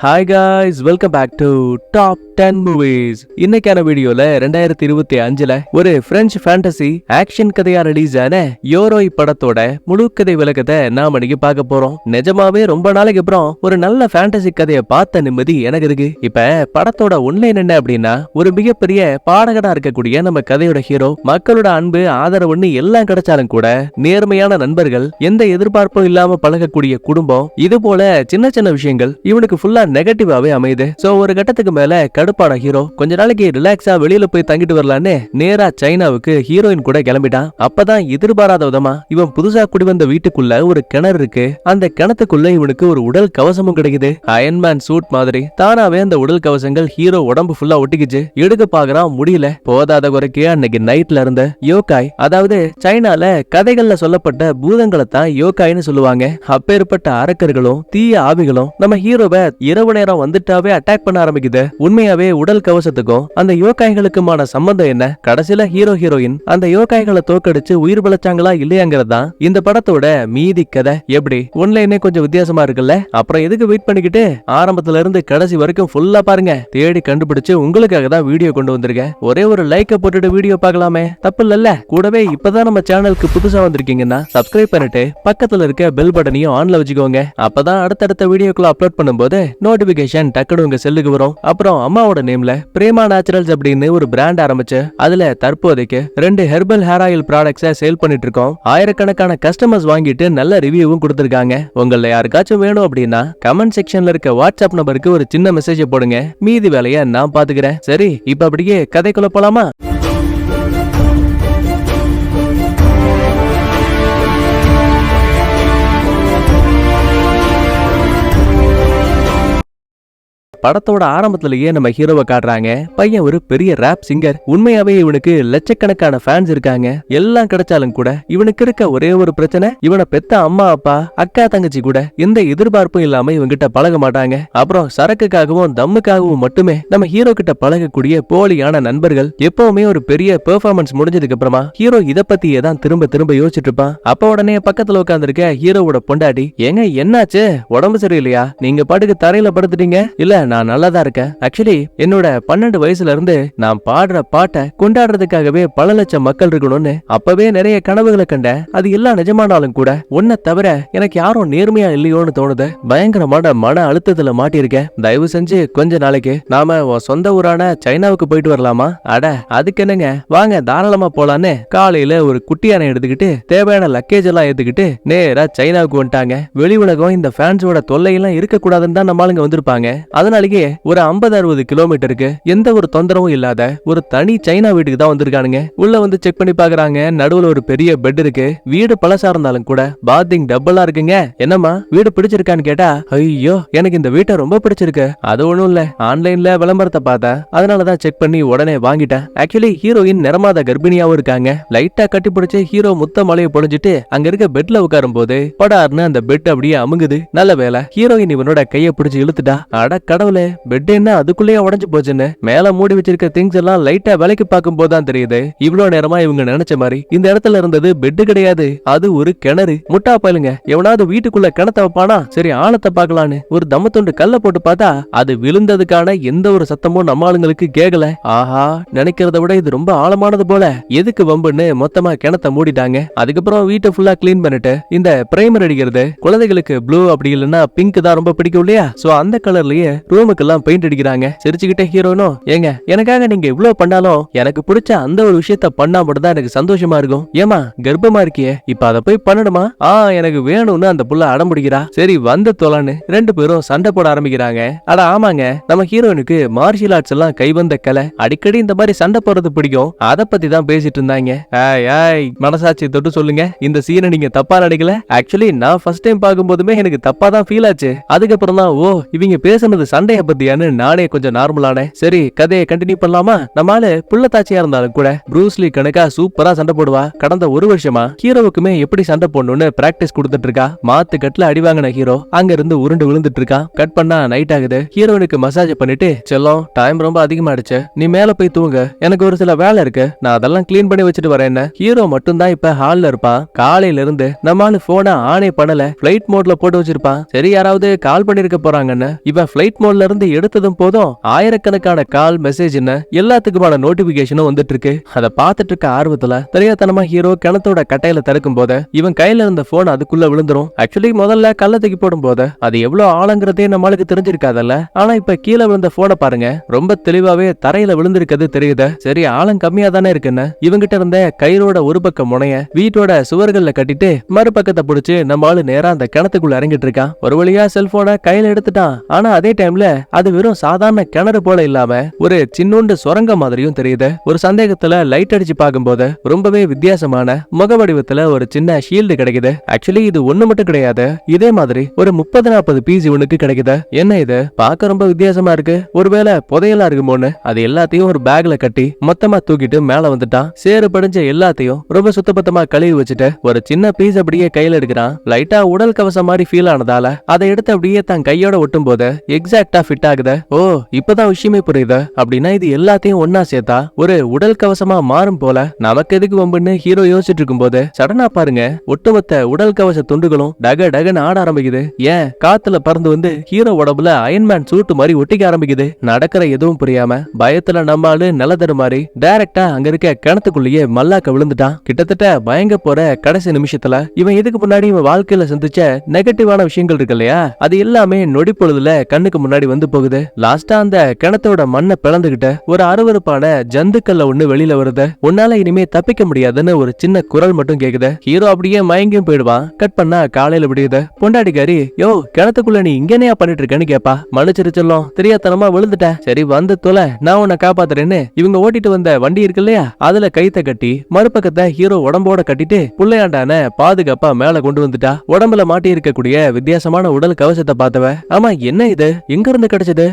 Hi guys, welcome back to Top 10 Movies. இன்னைக்கான வீடியோல 2025ல ஒரு பிரெஞ்ச் ஃபேண்டசி ஆக்ஷன் கதையா ரிலீஸ் ஆன யோரோய் படத்தோட முழு கதை விளக்கத்தை நாம இன்னைக்கு பார்க்க போறோம். நிஜமாவே ரொம்ப நாளைக்கு அப்புறம் ஒரு நல்ல ஃபேண்டசி கதையை பார்த்த நிம்மதி எனக்கு இருக்கு. இப்ப படத்தோட ஒன்லைன் என்ன அப்படின்னா, ஒரு மிகப்பெரிய பாடகனா இருக்கக்கூடிய நம்ம கதையோட ஹீரோ மக்களோட அன்பு ஆதரவுன்னு எல்லாம் கிடைச்சாலும் கூட நேர்மையான நண்பர்கள், எந்த எதிர்பார்ப்பும் இல்லாம பழகக்கூடிய குடும்பம், இது போல சின்ன சின்ன விஷயங்கள் இவனுக்கு ஃபுல்லா நெகட்டிவாவே அமையுது. சோ ஒரு கட்டத்துக்கு மேல கடுப்பான ஹீரோ கொஞ்ச நாளைக்கு ரிலாக்ஸா வெளியில போய் தங்கிட்டு வரலான்னு நேரா சைனாவுக்கு ஹீரோயின் கூட கிளம்பிட்டான். அப்பதான் எதிர்பாராத விதமா இவன் புதுசா குடி வந்த வீட்டுக்குள்ள ஒரு கிணறு இருக்கு. அந்த கிணத்துக்குள்ள இவனுக்கு ஒரு உடல் கவசமும் கிடைக்குது. அயன்மேன் சூட் மாதிரி தானாவே அந்த உடல் கவசங்கள் ஹீரோ உடம்பு ஃபுல்லா ஒட்டிக்கிச்சு. எடுக்க பாக்குறான், முடியல. போதாத குறைக்கு அன்னைக்கு நைட்ல இருந்த யோகாய், அதாவது சைனால கதைகள்ல சொல்லப்பட்ட பூதங்களை தான் யோகாய்னு சொல்லுவாங்க. அப்பேற்பட்ட அரக்கர்களும் தீய ஆவிகளும் நம்ம ஹீரோவை இரவு நேரம் வந்துட்டாவே அட்டாக் பண்ண ஆரம்பிக்குது. உண்மையாவே உடல் கவசத்துக்கும் அந்த யோகாய்களுக்குமான சம்பந்தம் என்ன? கடைசியில ஹீரோ ஹீரோயின் அந்த யோகாய்களை தோக்கடிச்சு உயிர் பிழைச்சாங்களா இல்லையாங்கிறது தான் இந்த படத்தோட மீதி கதை. எப்படி ஒன்லைனே கொஞ்சம் வித்தியாசமா இருக்குல்ல? அப்புறம் எதுக்கு வெயிட் பண்ணிக்கிட்டு ஆரம்பத்துல இருந்து கடைசி வரைக்கும் ஃபுல்லா பாருங்க. தேடி கண்டுபிடிச்சு உங்களுக்காக தான் வீடியோ கொண்டு வந்திருக்கேன். ஒரே ஒரு லைக்க போட்டுட்டு வீடியோ பார்க்கலாமே, தப்பு இல்லல்ல? கூடவே இப்பதான் நம்ம சேனலுக்கு புதுசா வந்திருக்கீங்கன்னா சப்ஸ்கிரைப் பண்ணிட்டு பக்கத்துல இருக்க பெல் பட்டனையும் ஆன்ல வச்சுக்கோங்க. அப்பதான் அடுத்தடுத்த வீடியோக்குள்ள அப்லோட் பண்ணும்போது நோட்டிபிகேஷன் டக்குனு உங்க செல்லுக்கு வரும். அப்புறம் அம்மாவோட நேம்ல பிரேமா நேச்சுரல்ஸ் அப்படின்னு ஒரு பிராண்ட் ஆரம்பிச்சு அதுல தற்போதைக்கு 2 ஹெர்பல் ஹேர் ஆயில் ப்ராடக்ட்ஸை சேல் பண்ணிட்டு இருக்கோம். ஆயிரக்கணக்கான கஸ்டமர்ஸ் வாங்கிட்டு நல்ல ரிவ்யூவும் கொடுத்திருக்காங்க. உங்கள யாருக்காச்சும் வேணும் அப்படின்னா கமெண்ட் செக்ஷன்ல இருக்க வாட்ஸ்அப் நம்பருக்கு ஒரு சின்ன மெசேஜ் போடுங்க. மீதி வேலையை நான் பாத்துக்கிறேன். சரி, இப்ப அப்படியே கதைக்குள்ள போலாமா? படத்தோட ஆரம்பத்திலேயே நம்ம ஹீரோவை காட்டுறாங்க. பையன் ஒரு பெரிய ராப் சிங்கர். உண்மையாவே இவனுக்கு லட்சக்கணக்கான ஃபேன்ஸ் இருக்காங்க. எல்லாம் கிடைச்சாலும் கூட இவனுக்கு இருக்க ஒரே ஒரு பிரச்சனை, இவனை பெத்த அம்மா அப்பா அக்கா தங்கச்சி கூட எந்த எதிர்பார்ப்பும் இல்லாம இவங்கிட்ட பழக மாட்டாங்க. அப்புறம் சரக்குக்காகவும் தம்முக்காகவும் மட்டுமே நம்ம ஹீரோ கிட்ட பழகக்கூடிய போலியான நண்பர்கள். எப்பவுமே ஒரு பெரிய பெர்ஃபார்மன்ஸ் முடிஞ்சதுக்கு அப்புறமா ஹீரோ இத பத்தியே தான் திரும்ப திரும்ப யோசிச்சுட்டு இருப்பான். அப்ப உடனே பக்கத்துல உட்கார்ந்திருக்க ஹீரோவோட பொண்டாட்டி, ஏங்க என்னாச்சு? உடம்பு சரியில்லையா? நீங்க பாட்டுக்கு தரையில படுத்துட்டீங்க. இல்ல, நான் நல்லாதான் இருக்கேன். ஆக்சுவலி என்னோட 12 வயசுல இருந்து நான் பாடுற பாட்டை கொண்டாடுறதுக்காகவே பல லட்சம் மக்கள் இருக்கணும்னு அப்பவே நிறைய கனவுகளை கண்டேன். அது எல்லாம் நிஜமானாலும் கூட உன்னை தவிர எனக்கு யாரும் நேர்மையா இல்லையோன்னு தோணுது. பயங்கரமான மன அழுத்தத்துல மாட்டிருக்கேன். தயவு செஞ்சு கொஞ்ச நாளைக்கு நாம உன் சொந்த ஊரான சைனாவுக்கு போயிட்டு வரலாமா? அட அதுக்கு என்னங்க, வாங்க தாராளமா போலான்னு காலையில ஒரு குட்டியானை எடுத்துக்கிட்டு தேவையான லக்கேஜ் எல்லாம் ஏத்துக்கிட்டு நேரா சைனாவுக்கு வந்துட்டாங்க. வெளி உலகம் இந்த ஃபேன்ஸோட தொல்லையெல்லாம் இருக்க கூடாதுன்னு தான் நம்ம ஆளுங்க வந்திருப்பாங்க. அதனாலேயே ஒரு 50-60 கிலோமீட்டருக்கு எந்த ஒரு தொந்தரவும் இல்லாத ஒரு தனி சைனா வீட்டுக்கு தான் வந்திருக்கானுங்க. உள்ள வந்து செக் பண்ணி பாக்குறாங்க. நடுவுல ஒரு பெரிய பெட் இருக்கு. வீடு பழசா இருந்தாலும் கூட பாத்திங் டபுளா இருக்குங்க. என்னம்மா வீடு பிடிச்சிருக்கான்னு கேட்டா, ஐயோ எனக்கு இந்த வீட்டை ரொம்ப பிடிச்சிருக்கு. அது ஒண்ணும் இல்ல, ஆன்லைன்ல விளம்பரத்தை பார்த்தேன், அதனாலதான் செக் பண்ணி உடனே வாங்கிட்டேன். ஆக்சுவலி ஹீரோயின் நிறமாத கர்ப்பிணியாவும் இருக்காங்க. லைட்டா கட்டி பிடிச்சு ஹீரோ முத்த மலையை பொழிஞ்சிட்டு அங்க இருக்க பெட்ல உட்காரும் போது படார்னு அந்த பெட் அப்படியே அமுங்குது. நல்ல வேலை ஹீரோயின் இவனோட கையை பிடிச்சு இழுத்துட்டா. அட கடவுளே, பெட் என்ன அதுக்குள்ளேயே உடைஞ்சு போச்சுன்னு மேல மூடி வச்சிருக்க திங்ஸ் எல்லாம் லைட்டா விலைக்கு பார்க்கும் போதுதான் தெரியுது, இவ்வளவு நேரமா இவங்க நினைச்ச மாதிரி இந்த இடத்துல இருந்தது பெட் கிடையாது, அது ஒரு கிணறு. முட்டா பயலுங்க, எவனாவது வீட்டுக்குள்ள கிணத்த வைப்பானா? சரி ஆழத்தை பார்க்கலான்னு ஒரு தம்ம துண்டு கல்ல போட்டு பார்த்தா அது விழுந்ததுக்கான எந்த ஒரு சத்தமும் நம்ம ஆளுங்களுக்கு கேட்கல. ஆஹா, நினைக்கிறத விட இது ரொம்ப ஆழமானது போல. எதுக்கு வம்புன்னு மொத்தமா கிணத்த மூடிட்டாங்க. அதுக்கப்புறம் வீட்டை ஃபுல்லா கிளீன் பண்ணிட்டு இந்த பிரைமர் அடிக்கிறது, குழந்தைகளுக்கு ப்ளூ அப்படி இல்லைன்னா பிங்க் தான் ரொம்ப பிடிக்கும் இல்லையா? சோ அந்த கலர்லயே ரூமுக்கெல்லாம் பெயிண்ட் அடிக்கிறாங்க. சிரிச்சுக்கிட்டே ஹீரோனும், ஏங்க எனக்காக நீங்க இவ்ளோ பண்ணாலும் எனக்கு பிடிச்ச அந்த ஒரு விஷயத்த பண்ணா மட்டும் தான் எனக்கு சந்தோஷமா இருக்கும். ஏமா கர்ப்பமா இருக்கியே, இப்ப அதை போய் பண்ணணுமா? எனக்கு வேணும்னு அந்த புள்ள அடம் பிடிக்கிறா. சரி வந்து தொலைன்னு 2 பேரும் சண்டை போட ஆரம்பிக்கிறாங்க. அட ஆமாங்க, நம்ம ஹீரோனுக்கு மார்ஷியல் ஆர்ட்ஸ் எல்லாம் கைவந்த கலை. அடிக்கடி இந்த மாதிரி சண்டை போறது பிடிக்கும். அதை பத்தி தான் பேசிட்டு இருந்தாங்க. மனசாட்சி தொட்டு சொல்லுங்க, இந்த சீனை நீங்க தப்பா நினைக்கல? ஆக்சுவலி நான் ஃபர்ஸ்ட் டைம் பார்க்கும்போதுமே எனக்கு தப்பா தான் ஃபீல் ஆச்சு. அதுக்கப்புறம் தான் ஓ இவங்க பேசுனது சண்டை சண்டைய பத்தியான்னு நானே கொஞ்சம் நார்மலான. சரி கதையை கண்டினியூ பண்ணலாமா? நம்மால புள்ளத்தாச்சியா இருந்தாலும் கூட ப்ரூஸ்லி கணக்கா சூப்பரா சண்டை போடுவா. கடந்த ஒரு வருஷமா ஹீரோவுக்குமே எப்படி சண்டை போடணும்னு பிராக்டிஸ் கொடுத்துட்டு இருக்கா. மாத்து கட்டுல அடி வாங்கின ஹீரோ அங்க இருந்து உருண்டு விழுந்துட்டு இருக்கான். கட் பண்ணா நைட் ஆகுது. ஹீரோனுக்கு மசாஜ் பண்ணிட்டு, செல்லம் டைம் ரொம்ப அதிகமாயிடுச்சு, நீ மேல போய் தூங்க, எனக்கு ஒரு சில வேலை இருக்கு, நான் அதெல்லாம் கிளீன் பண்ணி வச்சுட்டு வரேன். ஹீரோ மட்டும் தான் இப்ப ஹால்ல இருப்பான். காலையில இருந்து நம்மால போனை ஆனே பண்ணல, பிளைட் மோட்ல போட்டு வச்சிருப்பான். சரி யாராவது கால் பண்ணிருக்க போறாங்கன்னு இவன் பிளைட் மோட்ல இருந்து எடுத்ததும் போதும் ஆயிரக்கணக்கான கால் மெசேஜ் எல்லாத்துக்குமான நோட்டிபிகேஷனும் வந்துட்டு இருக்கு. அதை பார்த்துட்டு இருக்க ஆர்வத்துல தெரியாதனமா ஹீரோ கிணத்தோட கட்டையில திறக்கும் போது இவன் கையில இருந்த போன் அதுக்குள்ள விழுந்துரும். ஆக்சுவலி முதல்ல கல்ல தூக்கி போடும் போது அது எவ்வளவு ஆழங்கிறதே நம்மளுக்கு தெரிஞ்சிருக்காதல்ல. ஆனா இப்ப கீழே விழுந்த போனை பாருங்க, ரொம்ப தெளிவாவே தரையில விழுந்திருக்கிறது தெரியுது. சரி ஆழம் கம்மியா தானே இருக்குன்னு இவங்கிட்ட இருந்த கயிறோட ஒரு பக்கம் முனைய வீட்டோட சுவர்கள்ல கட்டிட்டு மறுபக்கத்தை பிடிச்சு நம்ம ஆளு நேரா அந்த கிணத்துக்குள்ள இறங்கிட்டு இருக்கான். ஒரு வழியா செல்போனை கையில எடுத்துட்டான். ஆனா அதே டைம்ல அது வெறும் சாதாரண கிணறு போல இல்லாம ஒரு சின்னோண்டு சுரங்க மாதிரியும் தெரியுது. ஒரு சந்தேகத்துல லைட் அடிச்சு பார்க்கும்போது ரொம்பவே வித்தியாசமான முக வடிவத்துல ஒரு சின்ன ஷீல்டு கிடைக்குது. ஆக்சுவலி இது ஒண்ணு மட்டும் கிடையாது, இதே மாதிரி ஒரு 30-40 பீஸ் இவனுக்கு கிடைக்குது. என்ன இது பார்க்க ரொம்ப வித்தியாசமா இருக்கு, ஒருவேளை புதையலா இருக்குமோன்னு அது எல்லாத்தையும் ஒரு பேக்ல கட்டி மொத்தமா தூக்கிட்டு மேல வந்துட்டான். சேறு படிஞ்ச எல்லாத்தையும் ரொம்ப சுத்தபத்தமா கழுவி வச்சுட்டு ஒரு சின்ன பீஸ் அப்படியே கையில எடுக்கிறான். லைட்டா உடல் கவசம் மாதிரி ஃபீல் ஆனதால அதை எடுத்து அப்படியே தன் கையோட ஒட்டும் போது எக்ஸாக்டா ஃபிட் ஆகுது. ஓ இப்பதான் விஷயமே புரியுது. அப்படின்னா இது எல்லாத்தையும் ஒன்னா சேர்த்தா ஒரு உடல் கவசமா மாறும் போல. நமக்கு எதுக்கு வம்புன்னு ஹீரோ யோசிச்சுட்டு இருக்கும் போது சடனா பாருங்க ஒட்டுமொத்த உடல் கவச துண்டுகளும் டக டகன்னு ஆட ஆரம்பிக்குது. ஏன் காத்துல பறந்து வந்து ஹீரோ உடம்புல அயன்மேன் சூட்டு மாதிரி ஒட்டிக்க ஆரம்பிக்குது. நடக்கிற எதுவும் புரியாம பயத்துல நம்மாலு நிலதரு மாதிரி டைரக்டா அங்க இருக்க கிணத்துக்குள்ளேயே மல்லாக்க விழுந்துட்டான். கிட்டத்தட்ட பயங்க போற கடைசி நிமிஷத்துல இவன் இதுக்கு முன்னாடி இவன் வாழ்க்கையில சந்திச்ச நெகட்டிவான விஷயங்கள் இருக்கு இல்லையா, அது எல்லாமே நொடி பொழுதுல கண்ணுக்கு முன்னாடி வந்து போகுது. லாஸ்டா அந்த கிணத்தோட மண்ணை பிளந்துகிட்ட ஒரு அருவருப்பான ஜந்துக்கல்ல ஒண்ணு வெளியில வருது. உன்னால இனிமே தப்பிக்க முடியாதுன்னு ஒரு சின்ன குரல் மட்டும் கேக்குது. ஹீரோ அப்படியே மயங்கியும் போயிடுவான். கட் பண்ணா காலையில விடியுது. பொண்டாடிக்காரி, யோ கிணத்துக்குள்ள நீ இங்கனையா பண்ணிட்டு இருக்கேன்னு கேப்பா. மன்னிச்சிரு செல்லம், தெரியாதனமா விழுந்துட்ட, சரி வந்து தொலை, நான் உன்னை காப்பாத்துறேன்னு இவங்க ஓட்டிட்டு வந்த வண்டி இருக்கு இல்லையா அதுல கைத்த கட்டி மறுபக்கத்தை ஹீரோ உடம்போட கட்டிட்டு புள்ளையாண்டான பாதுகாப்பா மேல கொண்டு வந்துட்டா. உடம்புல மாட்டி இருக்கக்கூடிய வித்தியாசமான உடல் கவசத்தை பார்த்தவ, ஆமா என்ன இது எங்க இருந்து கிடைச்சது?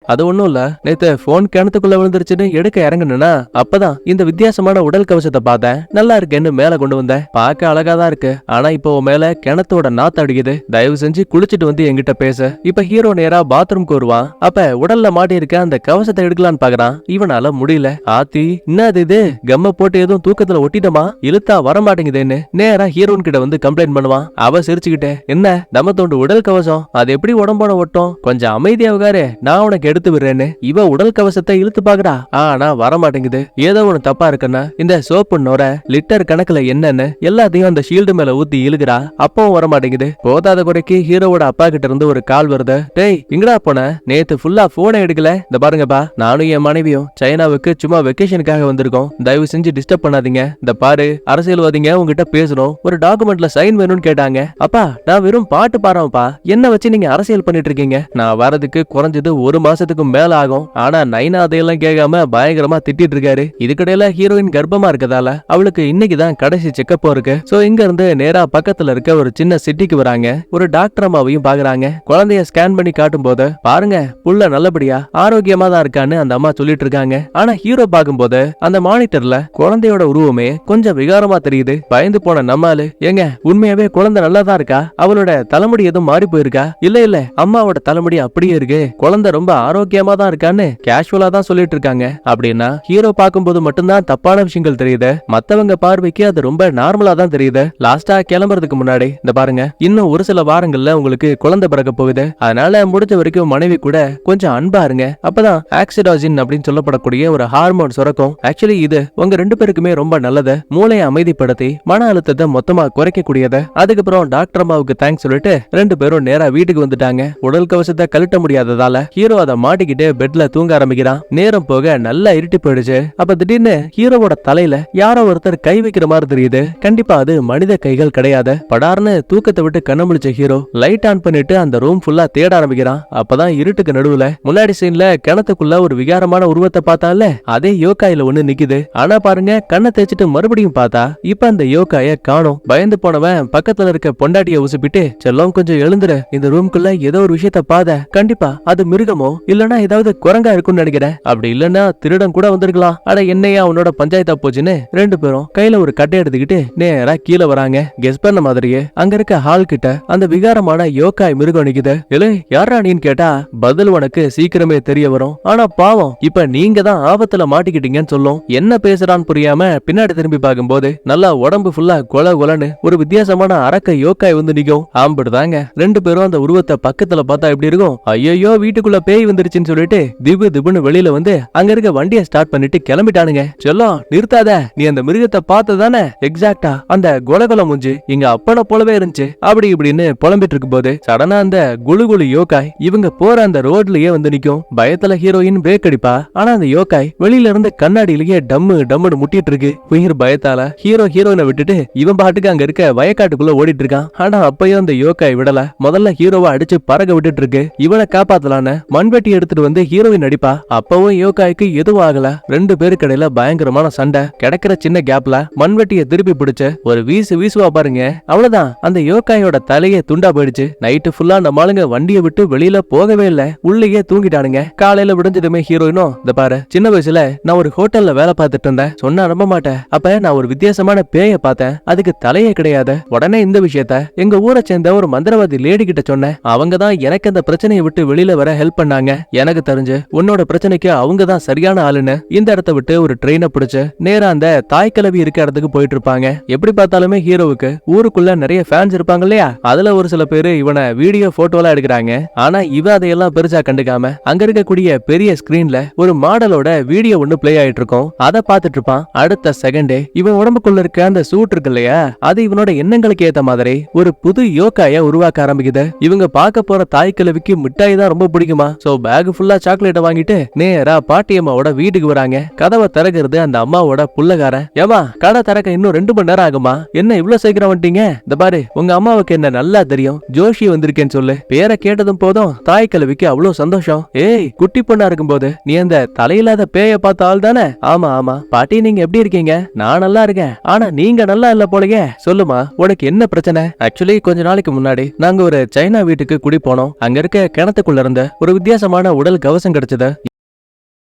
அது ஒண்ணும் இல்ல, நேத்து போன் கிணத்துக்குள்ள விழுந்துருச்சுன்னு எடுக்க இறங்குனா அப்பதான் இந்த வித்தியாசமான உடல் கவசத்தை பார்த்தேன், நல்லா இருக்கேன்னு மேல கொண்டு வந்தேன். பார்க்க அழகாதான் இருக்கு, ஆனா இப்போ மேல கிணத்தோட நாத்து அடிக்குது, தயவு செஞ்சு குளிச்சுட்டு வந்து என்கிட்ட பேச. இப்ப ஹீரோ நேரா பாத்ரூம்க்கு வருவான். அப்ப உடல்ல மாட்டி இருக்க அந்த கவசத்தை எடுக்கலான்னு பாக்குறான். இவனால முடியல. ஆத்தி என்னது இது, கம்ம போட்டு எதுவும் தூக்கத்துல ஒட்டிட்டமா, இழுத்தா வர மாட்டேங்குதுன்னு நேரா ஹீரோன் கிட்ட வந்து கம்ப்ளைண்ட் பண்ணுவான். அவ சிரிச்சுக்கிட்டே, என்ன நம்ம தோண்டு உடல் கவசம், அது எப்படி உடம்போட ஒட்டும், கொஞ்சம் அமைதியாகாரு, நான் உனக்கு எடுத்து விடுறேன்னு இவ உடல் கவசத்தை இழுத்து பாக்குறா. ஆனா வர மாட்டேங்குது. ஏதோ ஒண்ணு தப்பா இருக்குன்னா இந்த சோப்பு நோர லிட்டர் கணக்குல என்னன்னு எல்லாத்தையும் அந்த ஷீல்டு மேல ஊத்தி இழுக்கிறா. அப்பவும் வர மாட்டேங்குது. போதாத குறைக்கு ஹீரோவோட அப்பா கிட்ட இருந்து ஒரு கால் வருது. டேய் இங்கடா போன, நேத்து ஃபுல்லா போனை எடுக்கல, இந்த பாருங்கப்பா, நானும் என் மனைவியும் சைனாவுக்கு சும்மா வெக்கேஷனுக்காக வந்திருக்கோம், தயவு செஞ்சு டிஸ்டர்ப் பண்ணாதீங்க, இந்த பாரு அரசியல்வாதிங்க உங்ககிட்ட பேசணும், ஒரு டாக்குமெண்ட்ல சைன் வேணும்னு கேட்டாங்க. அப்பா நான் வெறும் பாட்டு பாடுறேன்ப்பா, என்ன வச்சு நீங்க அரசியல் பண்ணிட்டு இருக்கீங்க, நான் வரதுக்கு குறைஞ்சது ஒரு மாசத்துக்கு மேல ஆகும். ஆனா நைனா அதையெல்லாம் கேட்காம பயங்கரமா திட்டிட்டு இருக்காரு. இதுக்கிடையில ஹீரோயின் கர்ப்பமா இருக்கதால அவளுக்கு இன்னைக்குதான் கடைசி செக்கப் இருக்கு. சோ இங்க இருந்து நேரா பக்கத்துல இருக்க ஒரு சின்ன சிட்டிக்கு வராங்க. ஒரு டாக்டர் அம்மாவையும் பாக்குறாங்க. குழந்தைய ஸ்கேன் பண்ணி காட்டும் போது பாருங்க புள்ள நல்லபடியா ஆரோக்கியமா தான் இருக்கான்னு அந்த அம்மா சொல்லிட்டு இருக்காங்க. ஆனா ஹீரோ பாக்கும்போது அந்த மானிட்டர்ல குழந்தையோட உருவமே கொஞ்சம் விகாரமா தெரியுது. பயந்து போன நம்மாலு, ஏங்க உண்மையாவே குழந்தை நல்லாதான் இருக்கா, அவளோட தலைமுடி எதுவும் மாறி போயிருக்கா? இல்ல அம்மாவோட தலைமுடி அப்படியே இருக்கு, குழந்தை ரொம்ப ஆரோக்கியமா தான் இருக்கான்னு கேஷுவலா தான் சொல்லிட்டு இருக்காங்க. அப்படின்னா ஹீரோ பார்க்கும்போது மட்டும்தான் தப்பான விஷயங்கள் தெரியுது, மத்தவங்க பார்வைக்கு அது ரொம்ப நார்மலா தான் தெரியுது. லாஸ்டா கிளம்புறதுக்கு முன்னாடி இந்த பாருங்க, இன்னும் ஒரு சில வாரங்கள்ல உங்களுக்கு குழந்தை பிறக்க போகுது, அதனால முடிஞ்ச வரைக்கும் மனைவி கூட கொஞ்சம் அன்பா இருங்க, அப்பதான் ஆக்சிடோசின் அப்படின்னு சொல்லப்படக்கூடிய ஒரு ஹார்மோன் சுரக்கும். ஆக்சுவலி இது உங்க ரெண்டு பேருக்குமே ரொம்ப நல்லது, மூளையை அமைதிப்படுத்தி மன அழுத்தத்தை மொத்தமா குறைக்கக்கூடியது. அதுக்கப்புறம் டாக்டர் அம்மாவுக்கு தேங்க்ஸ் சொல்லிட்டு ரெண்டு பேரும் நேரா வீட்டுக்கு வந்துட்டாங்க. உடல் கவசத்தை கழட்ட முடியாததால ஹீரோ அதை மாட்டிக்கிட்டு பெட்ல தூங்க ஆரம்பிக்கிறான். நேரம் போக நல்லா இருட்டி போயிடுச்சு. அப்ப திடீர்னு ஹீரோவோட தலையில யாரோ ஒருத்தர் கை வைக்கிற மாதிரி தெரியுது. கண்டிப்பா அது மனித கைகள் கிடையாது. படார்னு தூக்கத்தை விட்டு கண்ண முழிச்ச ஹீரோ லைட் ஆன் பண்ணிட்டு அந்த ரூம் ஃபுல்லா தேட ஆரம்பிக்கிறான். அப்பதான் இருட்டுக்கு நடுவுல முன்னாடி சீன்ல கிணத்துக்குள்ள ஒரு விகாரமான உருவத்தை பார்த்தால அதே யோகாயில ஒண்ணு நிக்குது. ஆனா பாருங்க, கண்ணை தேய்ச்சிட்டு மறுபடியும் பார்த்தா இப்ப அந்த யோகாய காணோம். பயந்து போனவன் பக்கத்துல இருக்க பொண்டாட்டிய உசுப்பிட்டு, செல்லம் கொஞ்சம் எழுந்துரு, இந்த ரூம்குள்ள ஏதோ ஒரு விஷயத்த பாத, கண்டிப்பா அது மிருகமோ இல்லனா ஏதாவது குரங்கா இருக்கும்னு நினைக்கிறேன், அப்படி இல்லன்னா திருடன் கூட வந்திருக்கலாம். அட என்னையா உன்னோட பஞ்சாயத்தா போச்சுன்னு ரெண்டு பேரும் கையில ஒரு கட்டை எடுத்துக்கிட்டு நேரா கீழே வராங்க. கெஸ் பண்ண மாதிரியே அங்க இருக்க ஹால் கிட்ட அந்த விகாரமான யோகாய் மிருகம் நிக்குது. இல்ல யாரா நீன்னு கேட்டா பதில் உனக்கு சீக்கிரமே தெரிய வரும். ஆனா பாவம், இப்ப நீங்க தான் ஆபத்துல மாட்டிக்கிட்டீங்கன்னு சொல்லும். என்ன பேசுறான்னு புரியாம பின்னாடி திரும்பி பார்க்கும்போது நல்லா உடம்பு ஃபுல்லா கொல கொலன்னு ஒரு வித்தியாசமான அரக்க யோகாய் வந்து நிக்கும். ஆம்பிடுதாங்க. ரெண்டு பேரும் அந்த உருவத்தை பக்கத்துல பார்த்தா எப்படி இருக்கும்? ஐயோ வீட்டுக்குள்ள பேய் வந்துருச்சுன்னு சொல்லிட்டு திபு திபுன்னு வெளியில வந்து அங்க இருக்க வண்டியை ஸ்டார்ட் பண்ணிட்டு கிளம்பிட்டானுங்க. செல்லம் நிறுத்தாத, நீ அந்த மிருகத்தை பார்த்ததானே? எக்ஸாக்டா அந்த கொலகொல முஞ்சு எங்க அப்பனை போலவே இருந்துச்சு அப்படி இப்படின்னு புலம்பிட்டு இருக்கும் போது சடனா அந்த குழு குழு யோகாய் இவங்க போற அந்த ரோட்லயே வந்து நிக்கும். பயத்துல ஹீரோயின் பிரேக் அடிப்பா. ஆனா அந்த யோகாய் வெளியில இருந்து கண்ணாடியிலேயே டம்மு டம்முன்னு முட்டிட்டு இருக்கு. உயிர் பயத்தால ஹீரோயினை விட்டுட்டு இவன் பாட்டுக்கு அங்க இருக்க வயக்காட்டுக்குள்ள ஓடிட்டு இருக்கான். ஆனா அப்பயும் அந்த யோகாய் விடல. முதல்ல ஹீரோவை அடிச்சு பறக்க விட்டுட்டு இருக்கு. இவனை காப்பாத்தலான்னு மண்வெட்டி எடுத்துட்டு வந்து ஹீரோயின் அடிப்பா. அப்பவும் யோகாய்க்கு எதுவும் ஆகல. ரெண்டு பேருக்கு இடையில பயங்கரமான சண்டை. கிடைக்கிற சின்ன கேப்ல மண்வெட்டியை திருப்பி பிடிச்ச ஒரு வீசுவா பாருங்க. அவ்வளவுதான், அந்த யோகாயோட தலையே துண்டா போயிடுச்சு. நைட்டு ஃபுல்லா நம்ம ஆளுங்க வண்டியை விட்டு வெளியில போகவே இல்ல, உள்ளேயே தூங்கிட்டானுங்க. காலையில விடுஞ்சதுமே ஹீரோயினும், இந்த பாரு, சின்ன வயசுல நான் ஒரு ஹோட்டல்ல வேலை பார்த்துட்டு இருந்தேன், சொன்னா நம்ப மாட்டேன். அப்ப நான் ஒரு வித்தியாசமான பேய பார்த்தேன், அதுக்கு தலையே கிடையாது. உடனே இந்த விஷயத்த எங்க ஊரை சேர்ந்த ஒரு மந்திரவாதி லேடி கிட்ட சொன்னேன். அவங்க தான் எனக்கு அந்த பிரச்சனையை விட்டு வெளியில வர ஹெல்ப் பண்ணாங்க. எனக்கு தெரிஞ்சு உன்னோட பிரச்சனைக்கு அவங்க தான் சரியான ஆளுன்னு இந்த இடத்த விட்டு ஒரு ட்ரெயினை பிடிச்சு நேரா அந்த தாய் கிழவி இருக்க இடத்துக்கு போயிட்டு இருப்பாங்க. எப்படி பார்த்தாலுமே ஹீரோவுக்கு ஊருக்குள்ள நிறைய ஃபேன்ஸ் இருப்பாங்க இல்லையா? அதுல ஒரு சில பேரு இவனை வீடியோ போட்டோலாம் எடுக்கிறாங்க. ஆனா இவ அதையெல்லாம் பெருசா கண்டுக்காம அங்க இருக்கக்கூடிய பெரிய ஸ்கிரீன்ல ஒரு மாடலோட வீடியோ ஒண்ணு பிளே ஆயிட்டு இருக்கும். அதை பார்த்துட்டு இருப்பான். அடுத்த செகண்டே இவன் உடம்புக்குள்ள இருக்க அந்த சூட் இருக்கு இல்லையா, அது இவனோட எண்ணங்களுக்கு ஏத்த மாதிரி ஒரு புது யோகாய உருவாக்க ஆரம்பிக்குது. இவங்க பார்க்க போற தாய் கிழவிக்கு மிட்டாய் தான் ரொம்ப பிடிக்குமா. சோ பேக் ஃபுல்லா சாக்லேட்டை வாங்கிட்டு நேரா பாட்டி அம்மாவோட வீட்டுக்கு வராங்க. கதவை திறக்கிறது அந்த அம்மாவோட புள்ளகாரன். ஏமா கடை திறக்க இன்னும் 2 மணி நேரம் ஆகுமா, என்ன இவ்வளவு சீக்கிரம் வந்துட்டீங்க? இந்த பாரு, உங்க அம்மாவுக்கு என்ன நல்லா தெரியும், ஜோஷி வந்திருக்கேன்னு சொல்லு. பேரை கேட்டதும் போதும் தாய் கிழவிக்கு அவ்வளவு சந்தோஷம். ஏய், குட்டி பொண்ணா இருக்கும் போது நீ அந்த தலையில்லாத பேய பார்த்த ஆள் தானே? ஆமா ஆமா பாட்டி, நீங்க எப்படி இருக்கீங்க? நான் நல்லா இருக்கேன். ஆனா நீங்க நல்லா இல்ல போலயே. சொல்லுமா, உனக்கு என்ன பிரச்சனை? ஆக்சுவலி கொஞ்ச நாளைக்கு முன்னாடி நாங்க ஒரு சைனா வீட்டுக்கு குடி போனோம். அங்க இருக்க கிணத்துக்குள்ள இருந்த ஒரு வித்தியாசமான உடல் கவசம் கிடைச்சது.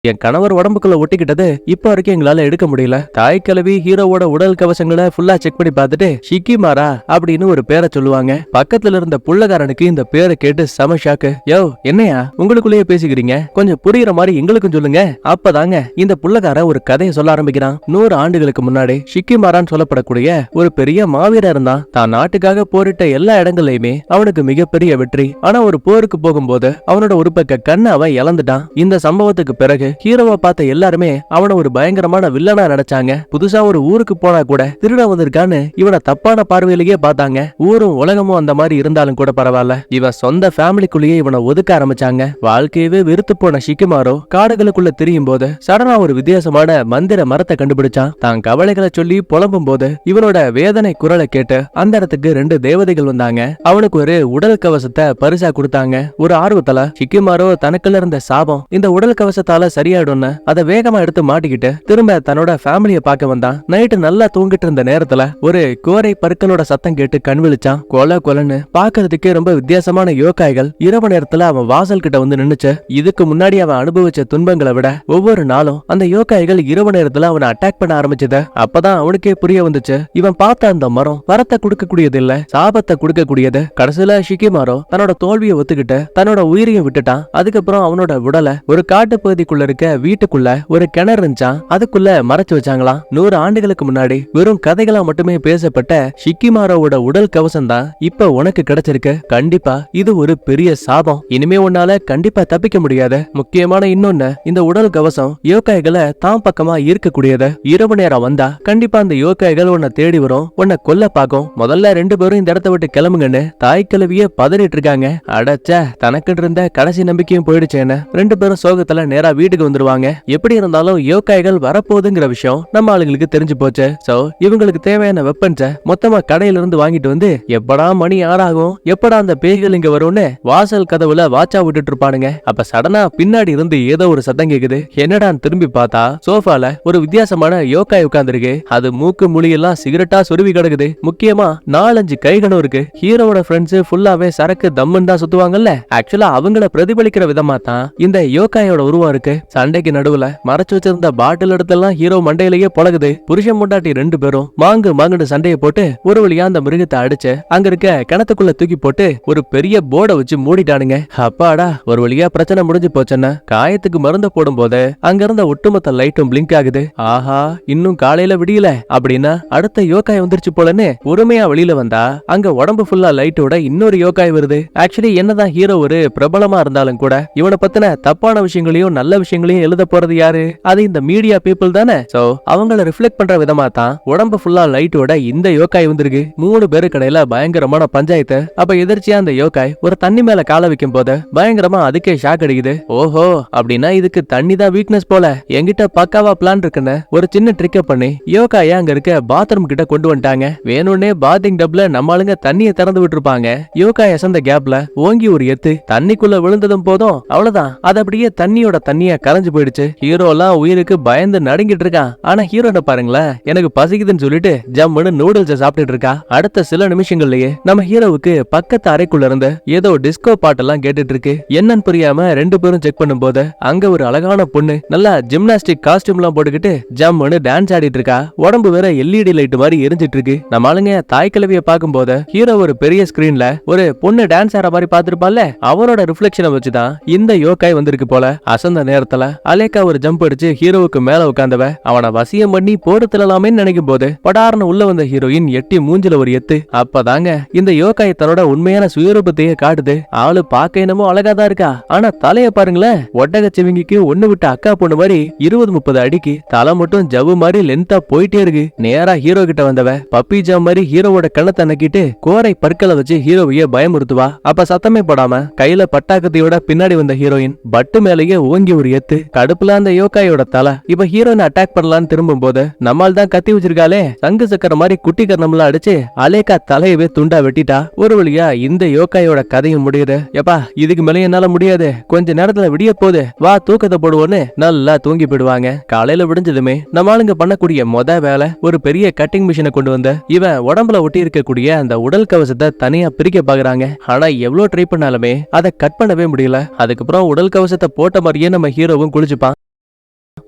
என் கணவர் உடம்புக்குள்ள ஒட்டிக்கிட்டது இப்ப வரைக்கும் எங்களால எடுக்க முடியல. தாய் கிழவி ஹீரோவோட உடல் கவசங்களை ஃபுல்லா செக் பண்ணி பார்த்துட்டு ஷிக்கிமாரா அப்படின்னு ஒரு பேரை சொல்லுவாங்க. பக்கத்துல இருந்த புள்ளகாரனுக்கு இந்த பேரை கேட்டு செம ஷாக்கு. யோ என்னையா உங்களுக்குள்ளேயே பேசிக்கிறீங்க, கொஞ்சம் புரியுற மாதிரி எங்களுக்கும் சொல்லுங்க. அப்பதாங்க இந்த புள்ளகாரன் ஒரு கதையை சொல்ல ஆரம்பிக்கிறான். 100 ஆண்டுகளுக்கு முன்னாடி ஷிக்கிமாரான்னு சொல்லப்படக்கூடிய ஒரு பெரிய மாவீரர் இருந்தான். தான் நாட்டுக்காக போரிட்ட எல்லா இடங்களையுமே அவனுக்கு மிகப்பெரிய வெற்றி. ஆனா ஒரு போருக்கு போகும்போது அவனோட ஒரு பக்க கண்ணை அவன் இழந்துட்டான். இந்த சம்பவத்துக்கு பிறகு ஹீரோவை பார்த்த எல்லாருமே அவனை ஒரு பயங்கரமான வில்லனா நினைச்சாங்க. புதுசா ஒரு ஊருக்கு போனா கூட திருட வந்திருக்கான்னு இவனை தப்பான பார்வையிலேயே பார்த்தாங்க. ஊரும் உலகமும் அந்த மாதிரி இருந்தாலும் கூட பரவாயில்ல, இவன் சொந்த ஃபேமிலிக்குள்ளேயே இவனை ஒதுக்க ஆரம்பிச்சாங்க. வாழ்க்கையவே வெறுத்து போன ஷிக்கிமாரோ காடுகளுக்குள்ள திரியும் போது சடனா ஒரு வித்தியாசமான மந்திர மரத்தை கண்டுபிடிச்சான். தான் கவலைகளை சொல்லி புலம்பும் போது இவனோட வேதனை குரலை கேட்டு அந்த இடத்துக்கு 2 தேவதைகள் வந்தாங்க. அவனுக்கு ஒரு உடல் கவசத்தை பரிசா கொடுத்தாங்க. ஒரு ஆர்வத்துல ஷிக்கிமாரோ தனக்குள்ள இருந்த சாபம் இந்த உடல் கவசத்தால சரியாயிடும்னு அதை வேகமா எடுத்து மாட்டிக்கிட்டு திரும்ப தன்னோட ஃபேமிலியை பார்க்க வந்தான். நைட்டு நல்லா தூங்கிட்டு இருந்த நேரத்துல ஒரு கோரை பற்களோட சத்தம் கேட்டு கண் விழிச்சான். கொலன்னு பாக்குறதுக்கே ரொம்ப வித்தியாசமான யோகாய்கள் இரவு நேரத்துல அவன் வாசல் கிட்ட வந்து நின்னுச்சு. இதுக்கு முன்னாடி அவன் அனுபவிச்ச துன்பங்களை விட ஒவ்வொரு நாளும் அந்த யோகாய்கள் இரவு நேரத்துல அவனை அட்டாக் பண்ண ஆரம்பிச்சது. அப்பதான் அவனுக்கே புரிய வந்துச்சு, இவன் பார்த்த அந்த மரம் வரத்தை கொடுக்கக்கூடியது இல்ல, சாபத்தை கொடுக்கக்கூடியது. கடைசியில ஷிக்கிமாரோ தன்னோட தோல்வியை ஒத்துக்கிட்டு தன்னோட உயிரையும் விட்டுட்டான். அதுக்கப்புறம் அவனோட உடலை ஒரு காட்டு பகுதிக்குள்ள இருக்க வீட்டுக்குள்ள ஒரு கிணறு இருந்துச்சான், அதுக்குள்ள மறைச்சு வச்சாங்களாம். 100 ஆண்டுகளுக்கு முன்னாடி வெறும் கதைகளா மட்டுமே பேசப்பட்ட ஷிக்கிமாரோவோட உடல் கவசம் தான் இப்ப உனக்கு கிடைச்சிருக்கு. கண்டிப்பா இது ஒரு பெரிய சாபம். இனிமே உன்னால கண்டிப்பா தப்பிக்க முடியாது. முக்கியமான இன்னொன்னு, இந்த உடல் கவசம் யோகாய்களை தான் பக்கமா ஈர்க்கக்கூடியது. இரவு நேரம் வந்தா கண்டிப்பா அந்த யோகாய்கள் உன்னை தேடி வரும், உன்னை கொல்ல பாக்கும். முதல்ல 2 பேரும் இந்த இடத்த விட்டு கிளம்புங்கன்னு தாய் கிழவிய பதறிட்டு இருக்காங்க. அடச்ச, தனக்கு இருந்த கடைசி நம்பிக்கையும் போயிடுச்சேன்னு 2 பேரும் சோகத்துல நேரா வீட்டுக்கு வந்துருவாங்க. எப்படி இருந்தாலும் யோகாய்கள் வரப்போகுதுங்கிற விஷயம் நம்ம ஆளுங்களுக்கு தெரிஞ்சு போச்சு. சோ இவங்களுக்கு தேவையான வெப்பன்ஸ மொத்தமா கடையில இருந்து வாங்கிட்டு வந்து எப்படா மணி 6 ஆகும், எப்படா அந்த பேய்கள் இங்க வரும்னு வாசல் கதவுல வாட்சா விட்டுட்டு இருப்பானுங்க. அப்ப சடனா பின்னாடி இருந்து ஏதோ ஒரு சத்தம் கேக்குது. என்னடான்னு திரும்பி பார்த்தா சோஃபால ஒரு வித்தியாசமான யோகாய் உட்கார்ந்துருக்கு. அது மூக்கு முழியெல்லாம் சிகரெட்டா சொருவி கிடக்குது. முக்கியமா 4-5 கைகளும் இருக்கு. ஹீரோவோட ஃப்ரெண்ட்ஸ் ஃபுல்லாவே சரக்கு தம்முன்னு தான் சுத்துவாங்கல்ல, ஆக்சுவலா அவங்கள பிரதிபலிக்கிற விதமா தான் இந்த யோகாயோட உருவம் இருக்கு. சண்டைக்கு நடுவுல மறைச்சு வச்சிருந்த பாட்டில் இடத்தெல்லாம் ஹீரோ மண்டையிலேயே பொழகுது. புருஷன் முண்டாட்டி 2 பேரும் மாங்குன்னு சண்டையை போட்டு ஒரு வழியா அந்த மிருகத்தை அடிச்சு அங்க இருக்க கிணத்துக்குள்ள தூக்கி போட்டு ஒரு பெரிய போர்டை வச்சு மூடிட்டானுங்க. அப்பாடா, ஒரு வழியா பிரச்சனை முடிஞ்சு போச்சுன்னா காயத்துக்கு மருந்து போடும் போது அங்க இருந்த ஒட்டுமொத்த லைட்டும் பிளிங்க் ஆகுது. ஆஹா, இன்னும் காலையில விடியல அப்படின்னா அடுத்த யோகாய் வந்துருச்சு போலன்னு பொறுமையா வெளியில வந்தா அங்க உடம்பு ஃபுல்லா லைட்டோட இன்னொரு யோகாய் வருது. ஆக்சுவலி என்னதான் ஹீரோ ஒரு பிரபலமா இருந்தாலும் கூட இவனை பத்தின தப்பான விஷயங்களையும் நல்ல விஷயங்களையும் எழுத போறது யாரு? அது இந்த மீடியா பீப்புள் தானே. சோ அவங்கள ரிஃப்ளெக்ட் பண்ற விதமா தான் உடம்பு ஃபுல்லா லைட்டோட இந்த யோகாய் வந்திருக்கு. 3 பேரு கடையில பயங்கரமான பஞ்சாயத்து. அப்ப எதிர்ச்சியா அந்த யோகாய் ஒரு தண்ணி மேல கால வைக்கும் போது பயங்கரமா அதுக்கே ஷாக் அடிக்குது. ஓஹோ, அப்படின்னா இதுக்கு தண்ணி தான் வீக்னஸ் போல. என்கிட்ட பக்காவா பிளான் இருக்குன்னு ஒரு சின்ன ட்ரிக்க பண்ணி யோகாய அங்க இருக்க பாத்ரூம் கிட்ட கொண்டு வந்துட்டாங்க. வேணும்னே பாத்திங் டப்ல நம்ம ஆளுங்க தண்ணியை திறந்து விட்டுருப்பாங்க. யோகாய் அசந்த கேப்ல ஓங்கி ஒரு எத்து தண்ணிக்குள்ள விழுந்ததும் போதும் அவ்வளவுதான், அது அப்படியே தண்ணியோட தண்ணியா கரைஞ்சு போயிடுச்சு. ஹீரோ எல்லாம் உயிருக்கு பயந்து நடுங்கிட்டு இருக்கான். ஆனா ஹீரோனை பாருங்களேன், எனக்கு பசிக்குதுன்னு சொல்லிட்டு ஜம்முன்னு நூடுல்ஸை சாப்பிட்டுட்டு இருக்கா. அடுத்த சில நிமிஷங்கள்லயே நம்ம ஹீரோவுக்கு பக்கத்து அறைக்குள்ள இருந்து ஏதோ டிஸ்கோ பாட்டெல்லாம் கேட்டுட்டு இருக்கு. என்னன்னு புரியாம 2 பேரும் செக் பண்ணும் போது அங்க ஒரு அழகான பொண்ணு நல்லா ஜிம்னாஸ்டிக் காஸ்டியூம் எல்லாம் போட்டுக்கிட்டு ஜம்முன்னு டான்ஸ் ஆடிட்டு இருக்கா. உடம்பு வேற எல்இடி லைட் மாதிரி எரிஞ்சிட்டு இருக்கு. நம்ம ஆளுங்க தாய் கிழவிய பார்க்கும் போது ஹீரோ ஒரு பெரிய ஸ்கிரீன்ல ஒரு பொண்ணு டான்ஸ் ஆற மாதிரி பாத்துருப்பான்ல, அவரோட ரிஃப்ளெக்ஷனை வச்சுதான் இந்த யோகாய் வந்திருக்கு போல. அசந்த நேரத்துல அலேக்கா ஒரு ஜம்ப் அடிச்சு ஹீரோவுக்கு மேல உட்கார்ந்தவ அவனை வசியம் பண்ணி போட்டு தள்ளலாமே நினைக்கும் போது படார்னு உள்ள வந்த ஹீரோயின் எட்டி மூஞ்சில ஒரு எத்து. அப்பதாங்க இந்த யோகாய் தன்னோட உண்மையான சுயரூபத்தையே காட்டுது. ஆளு பாக்க என்னமோ அழகாதான் இருக்கா, ஆனா தலைய பாருங்களேன், ஒட்டக சிவிங்கிக்கு ஒண்ணு விட்டு அக்கா பொண்ணு மாதிரி 20-30 அடிக்கு தலை மட்டும் ஜவ்வு மாதிரி லென்த்தா போயிட்டே இருக்கு. நேரா ஹீரோ கிட்ட வந்தவ பப்பி ஜாம் மாதிரி ஹீரோவோட கண்ணத்தை நக்கிட்டு கோரை பற்களை வச்சு ஹீரோவையே பயமுறுத்துவா. அப்ப சத்தமே போடாம கையில பட்டாக்கத்தையோட பின்னாடி வந்த ஹீரோயின் பட்டு மேலேயே ஓங்கி ஒரு எத்து. கடுப்புல அந்த யோகாயோட தலை இப்ப ஹீரோயின் அட்டாக் பண்ணலான்னு திரும்பும் போது நம்மால் தான் கத்தி வச்சிருக்காளே, சங்கு சக்கர மாதிரி குட்டி கர்ணம்லாம் அடிச்சு அலேக்கா தலையவே துண்டா வெட்டிட்டா. ஒரு வழியா இந்த யோகாயோட கதையும் முடியுது. எப்பா, இதுக்கு மேலே என்னால முடியாது, கொஞ்ச நேரத்துல விடிய போகுது, வா தூக்கத்தை போடுவோன்னு நல்லா தூங்கி போயிடுவாங்க. காலையில விடிஞ்சதுமே நம்ம ஆளுங்க பண்ணக்கூடிய மொத வேலை ஒரு பெரிய கட்டிங் மிஷினை கொண்டு வந்து இவன் உடம்புல ஒட்டி இருக்கக்கூடிய அந்த உடல் கவசத்தை தனியா பிரிக்க பாக்குறாங்க. ஆனா எவ்வளவு ட்ரை பண்ணாலுமே அதை கட் பண்ணவே முடியல. அதுக்கப்புறம் உடல் கவசத்தை போட்ட மாதிரியே நம்ம ஹீரோவும் குளிச்சுப்பான்.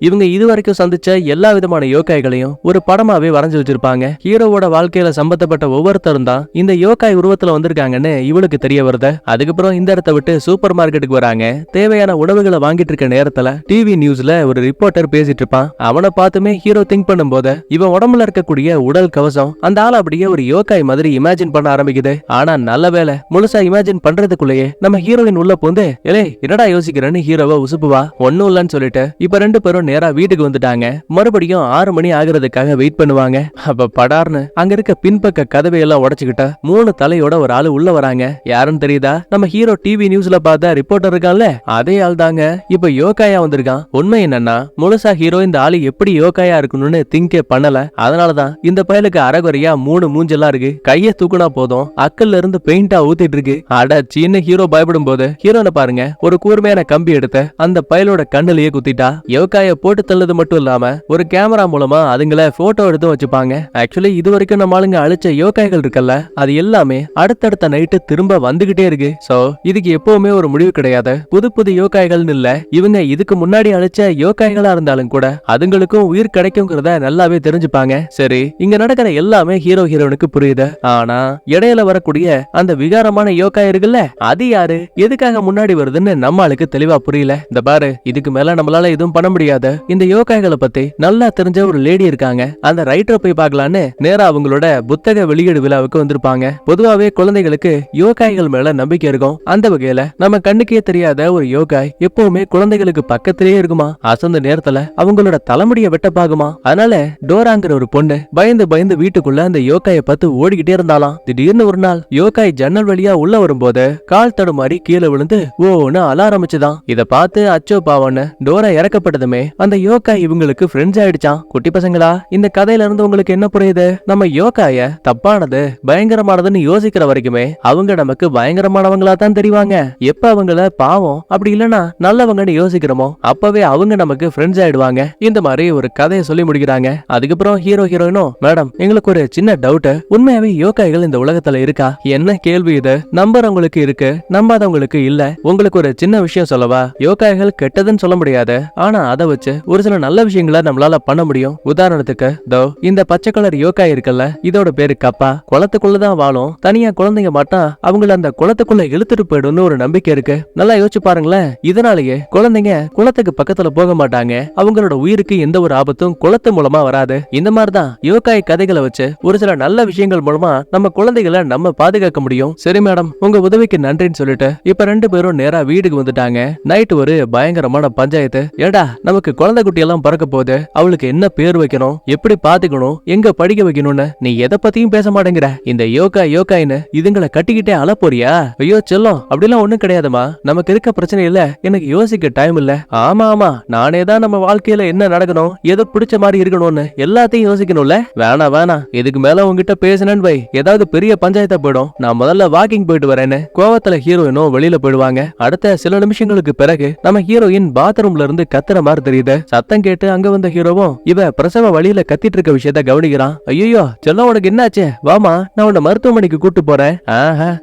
இவங்க இதுவரைக்கும் சந்திச்ச எல்லா விதமான யோகாய்களையும் ஒரு படமாவே வரைஞ்சு வச்சிருப்பாங்க. ஹீரோவோட வாழ்க்கையில சம்பந்தப்பட்ட ஒவ்வொருத்தரும் தான் இந்த யோகாய் உருவத்துல வந்திருக்காங்கன்னு இவளுக்கு தெரிய வருது. அதுக்கப்புறம் இந்த இடத்த விட்டு சூப்பர் மார்க்கெட்டுக்கு வராங்க. தேவையான உணவுகளை வாங்கிட்டு இருக்க நேரத்துல டிவி நியூஸ்ல ஒரு ரிப்போர்ட்டர் பேசிட்டு இருப்பான். அவனை பார்த்துமே ஹீரோ திங்க் பண்ணும் போது இவன் உடம்புல இருக்கக்கூடிய உடல் கவசம் அந்த ஆள் அப்படியே ஒரு யோகாய் மாதிரி இமேஜின் பண்ண ஆரம்பிக்குது. ஆனா நல்ல வேலை, முழுசா இமேஜின் பண்றதுக்குள்ளேயே நம்ம ஹீரோயின் உள்ள போந்து ஏலே என்னடா யோசிக்கிறேன்னு ஹீரோவை உசுப்புவா. ஒன்னும் இல்லன்னு சொல்லிட்டு இப்ப 2 பேரும் நேரா வீட்டுக்கு வந்துட்டாங்க. மறுபடியும் 6 மணி ஆகிறதுக்காக வெயிட் பண்ணுவாங்க. அப்ப படார்னு அங்க இருக்க பின்பக்க கதவையெல்லாம் உடைச்சுக்கிட்ட 3 தலையோட ஒரு ஆளு உள்ள வராங்க. யாருன்னு தெரியுதா? நம்ம ஹீரோ டிவி நியூஸ்ல பார்த்த ரிப்போர்ட்டர் இருக்கான்ல, அதே ஆள் தாங்க இப்ப யோகாயா வந்திருக்கான். உண்மை என்னன்னா முழுசா ஹீரோ இந்த ஆளு எப்படி யோகாயா இருக்கணும்னு திங்கே பண்ணல. அதனாலதான் இந்த பயலுக்கு அரைகுறையா 3 மூஞ்செல்லாம் இருக்கு. கைய தூக்குனா போதும் அக்கல்ல இருந்து பெயிண்டா ஊத்திட்டு இருக்கு. அட சின்ன ஹீரோ பயப்படும் போது ஹீரோனை பாருங்க ஒரு கூர்மையான கம்பி எடுத்து அந்த பயலோட கண்ணுலயே குத்திட்டா. யோகாய யோகாய போட்டு தள்ளது மட்டும் இல்லாம ஒரு கேமரா மூலமா அதுங்களை போட்டோ எடுத்து வச்சுப்பாங்க. ஆக்சுவலி இது வரைக்கும் நம்ம ஆளுங்க அழிச்ச யோகாய்கள் இருக்குல்ல, அது எல்லாமே அடுத்தடுத்த நைட்டு திரும்ப வந்துகிட்டே இருக்கு. சோ இதுக்கு எப்பவுமே ஒரு முடிவு கிடையாது. புது புது யோகாய்கள்னு இல்ல, இவங்க இதுக்கு முன்னாடி அழிச்ச யோகாய்களா இருந்தாலும் கூட அதுங்களுக்கும் உயிர் கிடைக்கும்ங்கிறத நல்லாவே தெரிஞ்சுப்பாங்க. சரி, இங்க நடக்கிற எல்லாமே ஹீரோ ஹீரோனுக்கு புரியுது. ஆனா இடையில வரக்கூடிய அந்த விகாரமான யோகாய் இருக்குல்ல, அது யாரு, எதுக்காக முன்னாடி வருதுன்னு நம்ம ஆளுக்கு தெளிவா புரியல. இந்த பாரு, இதுக்கு மேல நம்மளால எதுவும் பண்ண முடியாது. இந்த யோகாய்களை பத்தி நல்லா தெரிஞ்ச ஒரு லேடி இருக்காங்க, அந்த ரைட்டரை போய் பார்க்கலான்னு நேரா அவங்களோட புத்தக வெளியீடு விழாவுக்கு வந்திருப்பாங்க. பொதுவாவே குழந்தைகளுக்கு யோகாய்கள் மேல நம்பிக்கை இருக்கும். அந்த வகையில நம்ம கண்ணுக்கே தெரியாத ஒரு யோகாய் எப்பவுமே குழந்தைகளுக்கு பக்கத்திலேயே இருக்குமா. அசந்த நேரத்துல அவங்களோட தலைமுடிய வெட்ட பாக்குமா. அதனால டோராங்கிற ஒரு பொண்ணு பயந்து பயந்து வீட்டுக்குள்ள அந்த யோகாய பார்த்து ஓடிக்கிட்டே இருந்தாலாம். திடீர்னு ஒரு நாள் யோகாய் ஜன்னல் வழியா உள்ள வரும்போது கால் தடுமாறி கீழே விழுந்து ஓன்னு அழ ஆரம்பிச்சுதான். இத பார்த்து அச்சோ பாவன்னு டோரா இறக்கப்பட்டதுமே அந்த யோகாய் இவங்களுக்கு ஃப்ரெண்ட்ஸ் ஆயிடுச்சான். குட்டி பசங்களா, இந்த கதையில இருந்து உங்களுக்கு என்ன புரியுது? நம்ம யோகாய தப்பானது பயங்கரமானதுன்னு யோசிக்கிற வரைக்குமே அவங்க நமக்கு பயங்கரமானவங்களா தான் தெரிவாங்க. எப்ப அவங்கள பாவம் அப்படி இல்லனா நல்லவங்கன்னு யோசிக்கிறோமோ அப்பவே அவங்க நமக்கு ஃப்ரெண்ட்ஸ் ஆயிடுவாங்க. இந்த மாதிரி ஒரு கதையை சொல்லி முடிக்கிறாங்க. அதுக்கப்புறம் ஹீரோ ஹீரோயினும், மேடம் எங்களுக்கு ஒரு சின்ன டவுட், உண்மையாவே யோகாய்கள் இந்த உலகத்துல இருக்கா? என்ன கேள்வி இது? நம்புறவங்களுக்கு இருக்கு, நம்பாதவங்களுக்கு இல்ல. உங்களுக்கு ஒரு சின்ன விஷயம் சொல்லவா? யோகாய்கள் கெட்டதுன்னு சொல்ல முடியாது, ஆனா அதை வச்சு ஒரு சில நல்ல விஷயங்களை நம்மளால பண்ண முடியும். உதாரணத்துக்கு இந்த பச்சை கலர் யோகாய் இருக்குல்ல, இதோட பேரு கப்பா. குளத்துக்குள்ளதான் வாழும், தனியா குழந்தைங்க மாட்டா அவங்கள அந்த குளத்துக்குள்ள இழுத்துட்டு போயிடும்னு ஒரு நம்பிக்கை இருக்கு. நல்லா யோசிச்சு பாருங்களேன். இதனாலேயே குழந்தைங்க குளத்துக்கு பக்கத்துல போக மாட்டாங்க. அவங்களோட உயிருக்கு எந்த ஒரு ஆபத்தும் குளத்து மூலமா வராது. இந்த மாதிரிதான் யோகாய் கதைகளை வச்சு ஒரு சில நல்ல விஷயங்கள் மூலமா நம்ம குழந்தைகளை நம்ம பாதுகாக்க முடியும். சரி மேடம், உங்க உதவிக்கு நன்றின்னு சொல்லிட்டு இப்ப ரெண்டு பேரும் நேரா வீட்டுக்கு வந்துட்டாங்க. நைட்டு ஒரு பயங்கரமான பஞ்சாயத்து. ஏடா, நமக்கு குழந்தை குட்டி எல்லாம் பிறக்க போகுது, அவளுக்கு என்ன பேர் வைக்கணும், எப்படி பாத்துக்கணும், எங்க படிக்க வைக்கணும்னு நீ எதை பத்தியும் பேச மாட்டேங்கிற. இந்த யோகாயின்னு இதுங்களை கட்டிக்கிட்டே அழ போறியா? ஐயோ செல்லம், அப்படிலாம் ஒண்ணும் கிடையாதுமா, நமக்கு இருக்க பிரச்சனை இல்ல, எனக்கு யோசிக்க டைம் இல்ல. ஆமா ஆமா, நானே தான் நம்ம வாழ்க்கையில என்ன நடக்கணும், எதை பிடிச்ச மாதிரி இருக்கணும்னு எல்லாத்தையும் யோசிக்கணும்ல. வேணாம், இதுக்கு மேல உங்ககிட்ட பேசினேன்னு வை, ஏதாவது பெரிய பஞ்சாயத்தா போயிடும். நான் முதல்ல வாக்கிங் போயிட்டு வரேன்னு கோவத்துல ஹீரோயினும் வெளியில போயிடுவாங்க. அடுத்த சில நிமிஷங்களுக்கு பிறகு நம்ம ஹீரோயின் பாத்ரூம்ல இருந்து கத்துற மாதிரி தெரியுது. சத்தம் கேட்டு அங்க வந்த ஹீரோவும் இவ பிரசவ வழியில கத்திட்டு இருக்க விஷயத்த கவனிக்கிறான். ஐயோ செல்லம், உனக்கு என்னாச்சு? வாமா, நான் உன்னை மருத்துவமனைக்கு கூட்டு போறேன்.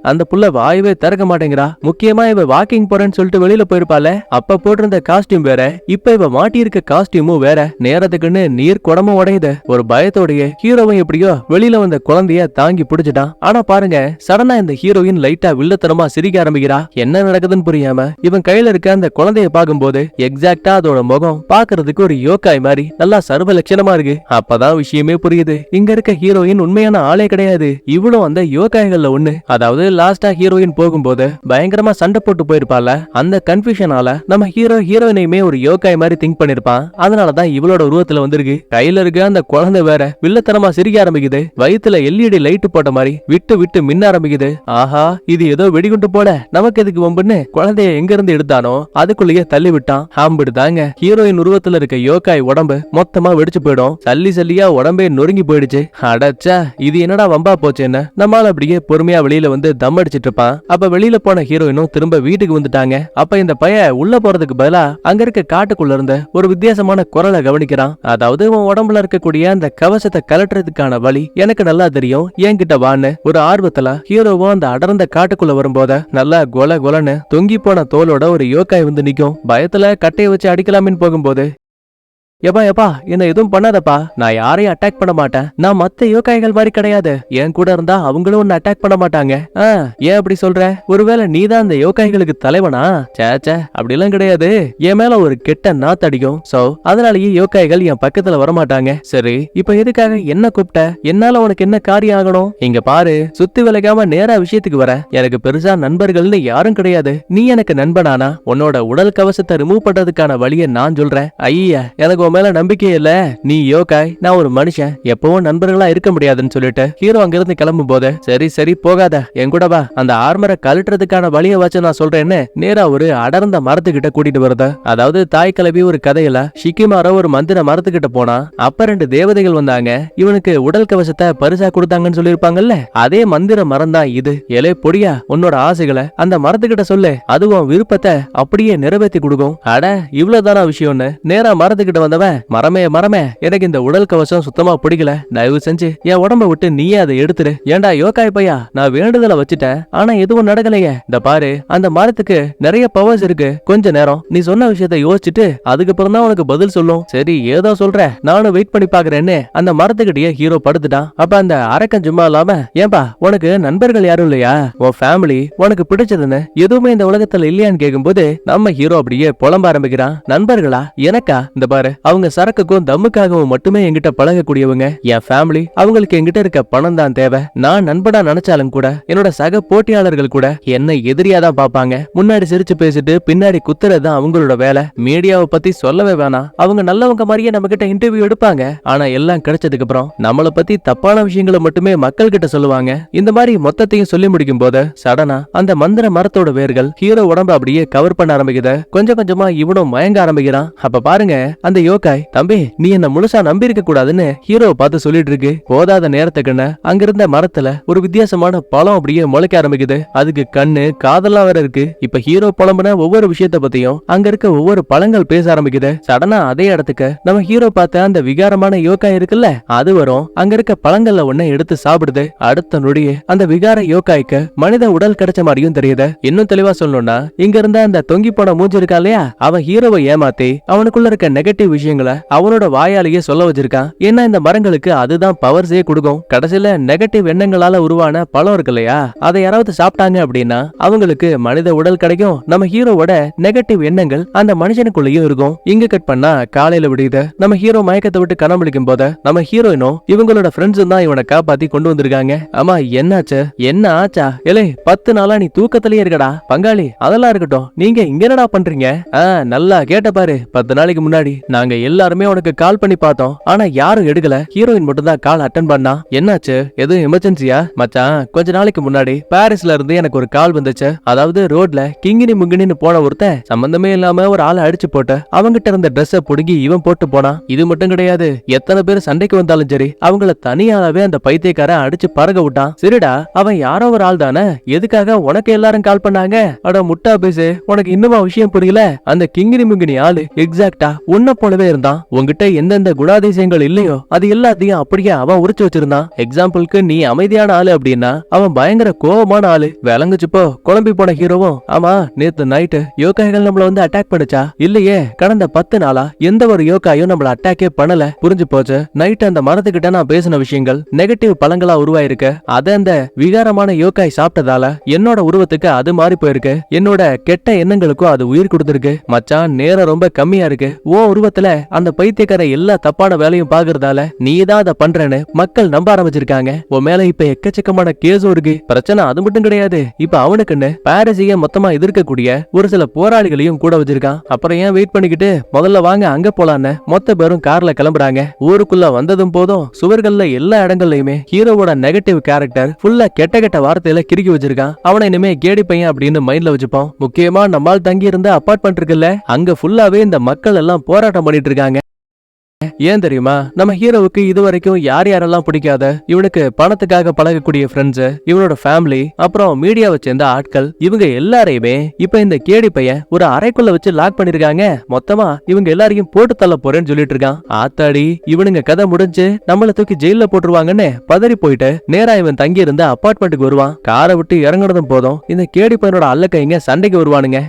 அந்த புள்ள வாயவே திறக்க மாட்டேங்கிறா. முக்கியமா இவ வாக்கிங் போறேன்னு சொல்லிட்டு வெளியில போயிருப்பால, அப்ப போட்டிருந்த காஸ்டியூம் வேற, இப்ப இவ மாட்டி இருக்க காஸ்டியூமும் வேற. நேரத்துக்குன்னு நீர் குடமும் உடையுது. ஒரு பயத்தோடைய ஹீரோவும் எப்படியோ வெளியில வந்த குழந்தைய தாங்கி பிடிச்சிட்டான். ஆனா பாருங்க, சடனா இந்த ஹீரோயின் லைட்டா வில்லத்தனமா சிரிக்க ஆரம்பிக்கிறா. என்ன நடக்குதுன்னு புரியாம இவன் கையில இருக்க அந்த குழந்தைய பாக்கும்போது எக்ஸாக்டா அதோட முகம் பாக்குறதுக்கு ஒரு யோகாய் மாதிரி நல்லா சர்வ லட்சணமா இருக்கு. அப்பதான் விஷயமே புரியுது, இங்க இருக்க ஹீரோயின் உண்மையான ஆளே கிடையாது, இவ்வளவு அந்த யோகாய்கள்ல ஒண்ணு. அதாவது லாஸ்டா ஹீரோயின் போகும்போது பயங்கரமா சண்டை போட்டு போயிருப்பால, அந்த கன்ஃபியூஷனால நம்ம ஹீரோயினையுமே ஒரு யோகாய் மாதிரி திங்க் பண்ணிருப்பான். அதனாலதான் இவளோட உருவத்துல வந்திருக்கு. கையில இருக்க அந்த குழந்தை வேற வில்லத்தனமா சிரிக்க ஆரம்பிக்குது. வயித்துல LED லைட் போட்ட மாதிரி விட்டு விட்டு மின்ன ஆரம்பிக்குது. ஆஹா, இது ஏதோ வெடிகுண்டு போல, நமக்கு எதுக்கு வம்புன்னு குழந்தைய எங்க இருந்து எடுத்தானோ அதுக்குள்ளேயே தள்ளி விட்டான். ஆம்பிடுதாங்க, ஹீரோயின் உருவத்துல இருக்க யோகாய் உடம்பு மொத்தமா வெடிச்சு போயிடும். சல்லியா உடம்பே நொறுங்கி போயிடுச்சு. அடச்சா, இது என்னடா வம்பா போச்சுன்னு நம்மால அப்படியே பொறுமையா வெளியில வந்து தம் அடிச்சிட்டு இருப்பான். அப்ப வெளியில போன ஹீரோயினும் திரும்ப வீட்டுக்கு வந்துட்டாங்க. அப்ப இந்த பைய உள்ள போறதுக்கு பதிலா அங்க இருக்க காட்டுக்குள்ள இருந்த ஒரு வித்தியாசமான குரலை கவனிக்கிறான். அதாவது உன் உடம்புல இருக்கக்கூடிய அந்த கவசத்தை கலட்டுறதுக்கான வழி எனக்கு நல்லா தெரியும், என்கிட்ட வான்னு ஒரு ஆர்வத்துல ஹீரோவும் அந்த அடர்ந்த காட்டுக்குள்ள வரும்போது நல்லா கொலன்னு தொங்கி போன தோலோட ஒரு யோகாய் வந்து நிக்கும். பயத்துல கட்டையை வச்சு அடிக்கலாமின்னு போகும்போது, எப்பா என்ன எதுவும் பண்ணாதப்பா, நான் யாரையும் அட்டாக் பண்ண மாட்டேன், நான் மத்த யோகாய்கள் மாதிரி கிடையாது, என் கூட இருந்தா அவங்களும் ஒன்னு அட்டாக் பண்ண மாட்டாங்க. ஏன் அப்படி சொல்ற? ஒருவேளை நீதான் அந்த யோகாய்களுக்கு தலைவனா? சேச்சே, அப்படிலாம் கிடையாது, என் மேல ஒரு கெட்ட நாத்தடிக்கும். சோ அதனாலயே யோகாய்கள் என் பக்கத்துல வரமாட்டாங்க. சரி, இப்ப எதுக்காக என்ன கூப்பிட்ட? என்னால உனக்கு என்ன காரியம் ஆகணும்? இங்க பாரு, சுத்தி விலகாம நேரா விஷயத்துக்கு வர. எனக்கு பெருசா நண்பர்கள்னு யாரும் கிடையாது, நீ எனக்கு நண்பனானா உன்னோட உடல் கவசத்தை ரிமூவ் பண்றதுக்கான வழியை நான் சொல்றேன். ஐயா, எனக்கு உன் மேல நம்பிக்கை இல்ல, நீ யோகாய், நான் ஒரு மனுஷன், எப்பவும் நண்பர்களா இருக்க முடியாதுன்னு சொல்லிட்டு ஹீரோ அங்கிருந்து கிளம்பும் போது, சரி சரி போகாத, என் கூட வா, அந்த ஆர்மரை கழட்டுறதுக்கான வழியை வச்சு நான் சொல்றேன்னு நேரா ஒரு அடர்ந்த மரத்துக்கிட்ட கூட்டிட்டு வருது. அதாவது தாய் கிளவி ஒரு கதையில ஷிக்கிமாரோ ஒரு மந்திர மரத்துக்கிட்ட போனா அப்ப 2 தேவதைகள் வந்தாங்க, இவனுக்கு உடல் கவசத்தை பரிசா கொடுத்தாங்கன்னு சொல்லிருப்பாங்கல்ல, அதே மந்திர மரம் தான் இது. எலே பொடியா, உன்னோட ஆசைகளை அந்த மரத்துக்கிட்ட சொல்லு, அதுவும் விருப்பத்தை அப்படியே நிறைவேற்றி கொடுக்கும். அட இவ்வளவுதானா விஷயம்னு நேரா மரத்துக்கிட்ட வந்தவன், மரமே மரமே, எனக்கு இந்த உடல் கவசம் சுத்தமா பிடிக்கல, தயவு செஞ்சு என் உடம்ப விட்டு நீயே அதை எடுத்துரு. ஏண்டா யோகாய் பையா, நான் வேண்டுதலை வச்சுட்டேன், ஆனா எதுவும் நடக்கலையே. இந்த பாரு, அந்த மரத்துக்கு நிறைய பவர்ஸ் இருக்கு, கொஞ்ச நேரம் நீ சொன்ன விஷயத்த யோசிச்சுட்டு அதுக்கப்புறம் தான் உனக்கு பதில் சொல்லும். சரி ஏதோ சொல்ற, நானும் வெயிட் பண்ணி பாக்குறேன்னு அந்த மரத்துக்கிட்டயே ஹீரோ படுத்துட்டான். அப்ப அந்த அரக்கன் சும்மா இல்லாம, ஏன்பா உனக்கு நண்பர்கள் யாரும் இல்லையா, உன் ஃபேமிலி உனக்கு பிடிச்சதுன்னு எதுவுமே இந்த உலகத்துல இல்லையான்னு கேட்கும்போது நம்ம ஹீரோ அப்படியே புலம்ப ஆரம்பிக்கிறான். நண்பர்களா எனக்கா, இந்த பாரு, அவங்க சரக்குக்கும் தம்முக்காகவும் மட்டுமே என்கிட்ட பழகக்கூடியவங்க, என் ஃபேமிலி அவங்களுக்கு என்கிட்ட இருக்க பணம் தான் தேவை. நான் நண்பனா நினைச்சாலும் கூட என்னோட சக போட்டியாளர்கள் கூட என்னை எதிரியா தான் பாப்பாங்க. முன்னாடி சிரிச்சு பேசிட்டு பின்னாடி குத்துறது தான் அவங்களோட வேலை. மீடியாவை பத்தி சொல்லவே வேணாம், அவங்க நல்லவங்க மாதிரியே நம்ம கிட்ட இன்டர்வியூ எடுப்பாங்க, ஆனா எல்லாம் கிடைச்சதுக்கு அப்புறம் நம்மள பத்தி தப்பான விஷயங்களை மட்டுமே மக்கள் கிட்ட சொல்லுவாங்க. இந்த மாதிரி மொத்தத்தையும் சொல்லி முடிக்கும் போது சடனா அந்த மந்திர மரத்தோட வேர்கள் ஹீரோ உடம்ப அப்படியே கவர் பண்ண ஆரம்பிக்குது. கொஞ்சம் கொஞ்சமா இவனும் மயங்க ஆரம்பிக்கிறான். அப்ப பாருங்க, அந்த யோகாய், தம்பி நீ என்ன முழுசா நம்பி இருக்க கூடாதுன்னு ஹீரோ பார்த்து சொல்லிட்டு இருக்கு. போதாத நேரத்துக்குன்னு அங்கிருந்த மரத்துல ஒரு வித்தியாசமான பழம் அப்படியே முளைக்க ஆரம்பிக்குது. அதுக்கு கண்ணு காதெல்லாம் வேற இருக்கு. இப்ப ஹீரோ புலம்புன ஒவ்வொரு விஷயத்த பத்தியும் அங்க இருக்க ஒவ்வொரு பழங்கள் பேச ஆரம்பிக்குது. சடனா அதே இடத்துக்கு நம்ம ஹீரோ பார்த்த அந்த விகாரமான யோகாய் இருக்குல்ல, அது வரும். அங்க இருக்க பழங்கள்ல ஒண்ணு எடுத்து சாப்பிடுது. அடுத்த நொடியே அந்த விகார யோகாய்க்கு மனித உடல் கிடைச்ச மாதிரியும் தெரியுது. இன்னும் தெளிவா சொல்லணும்னா, இங்க இருந்த அந்த தொங்கி போன மூஞ்சி இருக்கா இல்லையா, அவன் ஹீரோவை ஏமாத்தி அவனுக்குள்ள இருக்க நெகட்டிவ் விஷயங்களை அவனோட வாயாலேயே சொல்ல வச்சிருக்கான். ஏன்னா இந்த மரங்களுக்கு அதுதான் பவர்ஸே கொடுக்கும். கடைசியில நெகட்டிவ் எண்ணங்களால உருவான பழம் இருக்கு இல்லையா, அதை யாராவது சாப்பிட்டாங்க அப்படின்னா அவங்களுக்கு மனித உடல் கிடைக்கும். நம்ம ஹீரோவோட நெகட்டிவ் எண்ணங்கள் அந்த மனுஷனுக்குள்ளேயும் இருக்கும். இங்க கட் பண்ணா காலையில விடுது. நம்ம ஹீரோ மயக்கத்தை விட்டு கனமுழிக்கும் போது நம்ம ஹீரோயினும் இவங்களோட ஃப்ரெண்ட்ஸும் தான் இவனை காப்பாத்தி கொண்டு வந்திருக்காங்க. ஆமா என்னாச்சு, என்ன ஆச்சா, எலே 10 நாளா நீ தூக்கத்திலேயே இருக்கடா பங்காளி. அதெல்லாம் இருக்கட்டும், நீங்க இங்க என்னடா பண்றீங்க? நல்லா கேட்ட பாரு, 10 நாளைக்கு முன்னாடி நாங்க எல்லாருமே உனக்கு கால் பண்ணி பார்த்தோம், ஆனா யாரும் எடுக்கல. ஹீரோயின் மட்டும் தான் கால் அட்டன் பண்ணா. என்னாச்சு, எதுவும் எமர்ஜென்சியா? மச்சான், கொஞ்ச நாளைக்கு முன்னாடி பாரிஸ்ல இருந்து எனக்கு ஒரு கால் வந்துச்சு. அதாவது ரோட்ல கிங்கினி முங்கினின்னு போன ஒருத்தன் சம்பந்தமே இல்லாம ஒரு ஆளை அடிச்சு போட்டு அவங்கிட்ட இருந்த ட்ரெஸ்ஸ புடுங்கி இவன் போட்டு போனான். இது மட்டும் கிடையாது, எத்தனை பேர் சண்டைக்கு வந்தாலும் சரி அவங்கள தனியாவே அந்த பைத்தியக்காரன் அடிச்சு பறக விட்டான். சரிடா, அவன் யாரோ ஒரு ஆள் தானே, எதுக்காக உனக்கு எல்லாரும் கால் பண்ணாங்க? அட முட்டா பேசு, உனக்கு இன்னுமா விஷயம் புரியல? அந்த கிங்கினி முங்கினி ஆளு எக்ஸாக்டா உன்ன போலவே இருந்தான். உன்கிட்ட எந்தெந்த குணாதிசயங்கள் இல்லையோ அது எல்லாத்தையும் அப்படியே அவன் உரிச்சு வச்சிருந்தான். எக்ஸாம்பிளுக்கு நீ அமைதியான ஆளு அப்படின்னா அவன் பயங்கர கோபமான ஆளு. விளங்குச்சுப்போ குழம்பி போன ஹீரோவும், ஆமா நேத்து நைட்டு யோகாய்கள் நம்மள வந்து அட்டாக் பண்ணுச்சா? இல்லையே, கடந்த 10 நாளா எந்த ஒரு யோகாயும் நம்மள அட்டாக்கே பண்ணல. புரிஞ்சு போச்சு. நைட் அந்த மரத்துக்கிட்ட நான் பேசின விஷயங்கள் நெகட்டிவ் பழங்களா உருவாயிருக்கு. அத அந்த விகாரமான யோகாய் சாப்பிட்டதால என்னோட உருவத்துக்கு அது மாறி போயிருக்கு. என்னோட கெட்ட எண்ணங்களுக்கும் அது உயிர் கொடுத்திருக்கு. மச்சான், நேரம் ரொம்ப கம்மியா இருக்கு. ஓ உருவத்துல அந்த பைத்தியக்கார எல்லா தப்பான வேலையும் பாக்குறதால நீ தான் அதை பண்றேன்னு மக்கள் நம்ப ஆரம்பிச்சிருக்காங்க. உன் மேல இப்ப எக்கச்சக்கமான கேஸும் இருக்கு. பிரச்சனை அது மட்டும் கிடையாது, இப்ப அவனுக்குன்னு பாரிஸையே மொத்தமா எதிர்க்கக்கூடிய ஒரு சில போராளிகளையும் கூட வச்சிருக்கான். அப்புறம் ஏன் வெயிட் பண்ணிக்கிட்டு முதல்ல வாங்க அங்க போலான்னு மொத்த பேரும் கார்ல கிளம்புறாங்க. ஊருக்குள்ள வந்ததும் போதும் சுவர்கள்ல எல்லா இடங்கள்லயுமே ஹீரோவோட நெகட்டிவ் கேரக்டர் ஃபுல்லா கெட்ட கெட்ட வார்த்தையில கிறுக்கி வச்சிருக்கான். அவனை இனிமே கேடி பையன் அப்படின்னு மைண்ட்ல வச்சுப்போம். முக்கியமா நம்மால் தங்கி இருந்த அபார்ட்மெண்ட் இருக்குல்ல, அங்க ஃபுல்லாவே இந்த மக்கள் எல்லாம் போராட்டம் பண்ணிட்டு இருக்காங்க. ஏன் தெரியுமா, நம்ம ஹீரோவுக்கு இதுவரைக்கும் யார் யாரெல்லாம் பிடிக்காத, இவனுக்கு பணத்துக்காக பழகக்கூடிய ஃப்ரெண்ட்ஸ், இவனோட ஃபேமிலி, அப்புறம் மீடியாவை சேர்ந்த ஆட்கள், இவங்க எல்லாரையுமே இப்ப இந்த கேடி பையன் ஒரு அறைக்குள்ள வச்சு லாக் பண்ணிருக்காங்க. மொத்தமா இவங்க எல்லாரையும் போட்டு தள்ள போறேன்னு சொல்லிட்டு இருக்கான். ஆத்தாடி, இவனுங்க கதை முடிஞ்சு நம்மள தூக்கி ஜெயில போட்டுருவாங்கன்னு பதறி போயிட்டு நேரா இவன் தங்கி இருந்த அபார்ட்மெண்ட்டுக்கு வருவான். காரை விட்டு இறங்குனதும் போதும் இந்த கேடி பையனோட அல்லக்கைங்க சண்டைக்கு வருவானுங்க.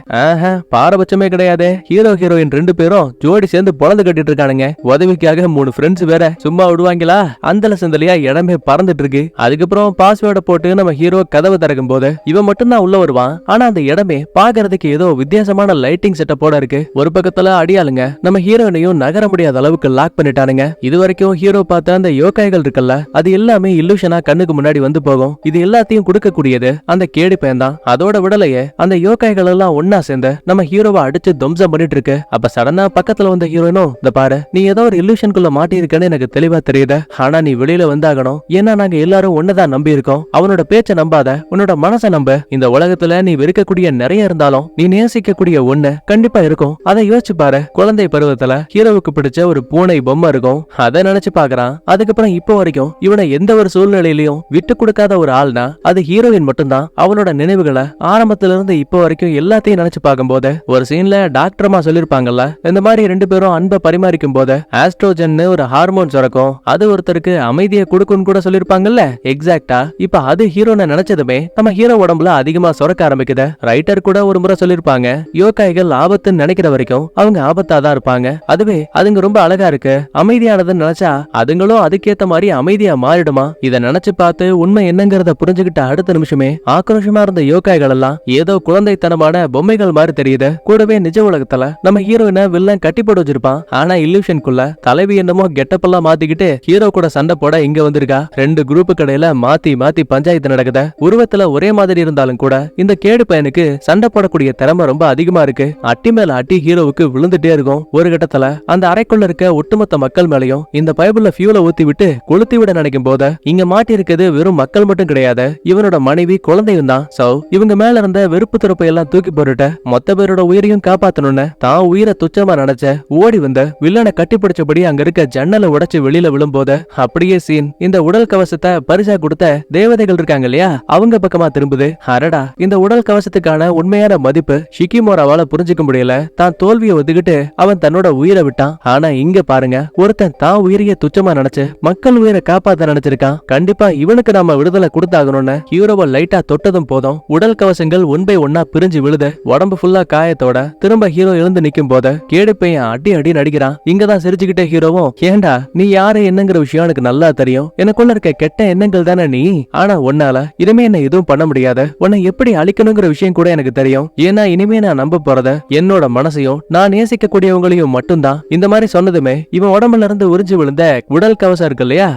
பாரபட்சமே கிடையாது. ஹீரோ ஹீரோயின் 2 பேரும் ஜோடி சேர்ந்து பொழந்து கட்டிட்டு இருக்கானுங்க. பதவிக்காக 3 ஃப்ரெண்ட்ஸ் வேற சும்மா விடுவாங்களா? அந்தல சந்தலையா இடமே பறந்துட்டு இருக்கு. அதுக்கப்புறம் பாஸ்வேர்டை போட்டு நம்ம ஹீரோ கதவை திறக்கும் போது இவன் மட்டும் தான் உள்ள வருவான். ஆனா அந்த இடமே பாக்குறதுக்கு ஏதோ வித்தியாசமான லைட்டிங் செட்டப்போட இருக்கு. ஒரு பக்கத்துல அடியாளுங்க நம்ம ஹீரோனையும் நகர முடியாத அளவுக்கு லாக் பண்ணிட்டானுங்க. இது வரைக்கும் ஹீரோ பார்த்த அந்த யோகாய்கள் இருக்குல்ல, அது எல்லாமே இல்லூஷனா கண்ணுக்கு முன்னாடி வந்து போகும். இது எல்லாத்தையும் கொடுக்கக்கூடியது அந்த கேடி பையன் தான். அதோட விடலையே அந்த யோகாய்கள் எல்லாம் ஒன்னா சேர்ந்து நம்ம ஹீரோவை அடிச்சு துவம்சம் பண்ணிட்டு இருக்கு. அப்ப சடனா பக்கத்துல வந்த ஹீரோனும், இந்த பாரு, நீ ஏதோ ஒரு இல்லூஷனுக்குள்ள மாட்டி இருக்கன்னு எனக்கு தெளிவா தெரியுது. ஆனா நீ வெளியில வந்தாகணும். ஏன்னா நாங்க எல்லாரும் ஒன்னதான் நம்பி இருக்கோம். அவனோட பேச்ச நம்பாத, உன்னோட மனசை நம்ப. இந்த உலகத்துல நீ வெறுக்கக்கூடிய நிறைய இருந்தாலும் நீ நேசிக்கக்கூடிய ஒண்ணு கண்டிப்பா இருக்கும். அதை யோசிச்சு பாரு. குழந்தை பருவத்துல ஹீரோவுக்கு பிடிச்ச ஒரு பூனை பொம்மை இருக்கும். அதை நினைச்சு பாக்குறான். அதுக்கப்புறம் இப்போ வரைக்கும் இவனை எந்த ஒரு சூழ்நிலையிலையும் விட்டு கொடுக்காத ஒரு ஆள்னா அது ஹீரோயின் மட்டும்தான். அவனோட நினைவுகளை ஆரம்பத்துல இருந்து இப்போ வரைக்கும் எல்லாத்தையும் நினைச்சு பார்க்கும்போது ஒரு சீன்ல டாக்டர்மா சொல்லிருப்பாங்கல்ல, இந்த மாதிரி 2 பேரும் அன்பை பரிமாறிக்கும் போது ஆஸ்ட்ரோஜன் ஒரு ஹார்மோன் சுரக்கும். அது ஒருத்தருக்கு அமைதியை கொடுக்கும்னு கூட சொல்லிருப்பாங்கல்ல. எக்ஸாக்டா இப்ப அது ஹீரோனை நினைச்சதுமே நம்ம ஹீரோ உடம்புல அதிகமா சுரக்க ஆரம்பிக்குது. ரைட்டர் கூட ஒரு முறை சொல்லிருப்பாங்க, யோகாய்கள் ஆபத்துன்னு நினைக்கிற வரைக்கும் அவங்க ஆபத்தா தான் இருப்பாங்க. அதுவே அதுங்க ரொம்ப அழகா இருக்கு, அமைதியானதுன்னு நினைச்சா அதுங்களும் அதுக்கேத்த மாதிரி அமைதியா மாறிடுமா. இத நினைச்சு பார்த்து உண்மை என்னங்கறத புரிஞ்சுக்கிட்ட அடுத்த நிமிஷமே ஆக்ரோஷமா இருந்த யோகாய்கள் எல்லாம் ஏதோ குழந்தைத்தனமான பொம்மைகள் மாதிரி தெரியுது. கூடவே நிஜ உலகத்துல நம்ம ஹீரோயினை வில்லன் கட்டி போட்டு வச்சிருப்பான். ஆனா இல்லூஷனுக்குள்ள தலைவி என்னமோ கெட்டப் எல்லாம் மாத்திக்கிட்டு ஹீரோ கூட சண்டை போட இங்க வந்திருக்கா. 2 குரூப்பு கடையில மாத்தி மாத்தி பஞ்சாயத்து நடக்குது. உருவத்துல ஒரே மாதிரி இருந்தாலும் கூட இந்த கேடு பையனுக்கு சண்டை போடக்கூடிய திறமை ரொம்ப அதிகமா இருக்கு. அட்டி மேல அட்டி ஹீரோவுக்கு விழுந்துட்டே இருக்கும். ஒரு கட்டத்துல அந்த அறைக்குள்ள இருக்க ஒட்டுமொத்த மக்கள் மேலையும் இந்த பைபிள்ல ஃபியூல ஊத்தி விட்டு கொளுத்தி விட நினைக்கும் போது இங்க மாட்டி இருக்கிறது வெறும் மக்கள் மட்டும் கிடையாது, இவனோட மனைவி குழந்தையும் தான். சோ இவங்க மேல இருந்த வெறுப்பு துறப்பை எல்லாம் தூக்கி போட்டுட்ட மொத்த பேரோட உயிரையும் காப்பாத்தணும்னு தான் உயிரை துச்சமா நினைச்ச ஓடி வந்த வில்லனை கட்டி பிடிச்சபடி அங்க இருக்க ஜன்னலை உடைச்சு வெளியில விழும்போது அப்படியே சீன் இந்த உடல் கவசத்தை பரிசா கொடுத்த தேவதைகள் இருக்காங்க இல்லையா, அவங்க பக்கமா திரும்புது. அரடா, இந்த உடல் கவசத்துக்கான உண்மையான மதிப்பு ஷிகிமோராவால புரிஞ்சுக்க முடியல. தான் தோல்வியை ஒதுக்கிட்டு அவன் தன்னோட உயிரை விட்டான். ஆனா இங்க பாருங்க, ஒருத்தன் தான் உயிரையே துச்சமா நினைச்சு மக்கள் உயிரை காப்பாத்த நினைச்சிருக்கான். கண்டிப்பா இவனுக்கு நாம விடுதலை கொடுத்தாகணும்னு ஹீரோவை லைட்டா தொட்டதும் போதும் உடல் கவசங்கள் 1 by 1 பிரிஞ்சு விழுது. உடம்பு ஃபுல்லா காயத்தோட திரும்ப ஹீரோ எழுந்து நிக்கும் போது கேடு பையன் அடி அடி நடிக்கிறான். இங்கதான் சிரிச்சுக்கிட்டே ஹீரோவும், ஏண்டா நீ யாரு என்னங்கிற விஷயம் எனக்கு நல்லா தெரியும், எனக்குள்ள இருக்க கெட்ட எண்ணங்கள் தானே நீ, ஆனா உன்னால இனிமே என்ன எதுவும் பண்ண முடியாது, உன்னை எப்படி அழிக்கணுங்கிற விஷயம் கூட எனக்கு தெரியும். ஏன்னா இனிமே நான் நம்ப போறத என்னோட மனசையும் நான் நேசிக்க கூடியவங்களையும் மட்டும்தான். இந்த மாதிரி சொன்னதுமே இவன் உடம்புல இருந்து உறிஞ்சு விழுந்த உடல் கவசம் இருக்கு இல்லையா,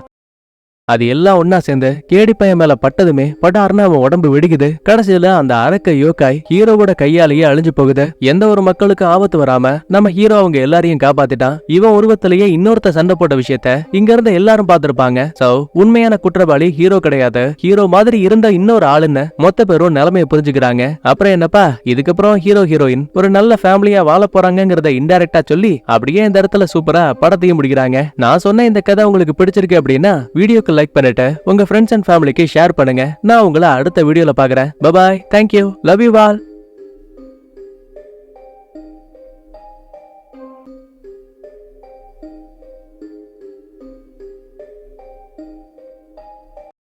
அது எல்லாம் ஒன்னா சேர்ந்து கேடி பையன் மேல பட்டதுமே படார்னு அவன் உடம்பு வெடிக்குது. கடைசியில அந்த அரக்க யோகாய் ஹீரோவோட கையாலேயே அழிஞ்சு போகுது. எந்த ஒரு மக்களுக்கு ஆபத்து வராம நம்ம ஹீரோ அவங்க எல்லாரையும் காப்பாத்திட்டான். இவன் உருவத்திலேயே இன்னொருத்த சண்டை போட்ட விஷயத்த இங்க இருந்த எல்லாரும் பாத்திருப்பாங்க. சோ உண்மையான குற்றவாளி ஹீரோ கிடையாது, ஹீரோ மாதிரி இருந்த இன்னொரு ஆளுன்னு மொத்த பேரும் நிலைமையை புரிஞ்சுக்கிறாங்க. அப்புறம் என்னப்பா, இதுக்கப்புறம் ஹீரோ ஹீரோயின் ஒரு நல்ல ஃபேமிலியா வாழ போறாங்கிறத இன்டைரக்டா சொல்லி அப்படியே இந்த இடத்துல சூப்பரா படத்தையும் முடிக்கிறாங்க. நான் சொன்ன இந்த கதை உங்களுக்கு பிடிச்சிருக்கு அப்படின்னா வீடியோக்கு லைக் பண்ணிட்டு உங்க ஃப்ரெண்ட்ஸ் அண்ட் ஃபேமிலிக்கு ஷேர் பண்ணுங்க. நான் உங்களை அடுத்த வீடியோல பாக்குறேன். Bye bye, thank you, love you all.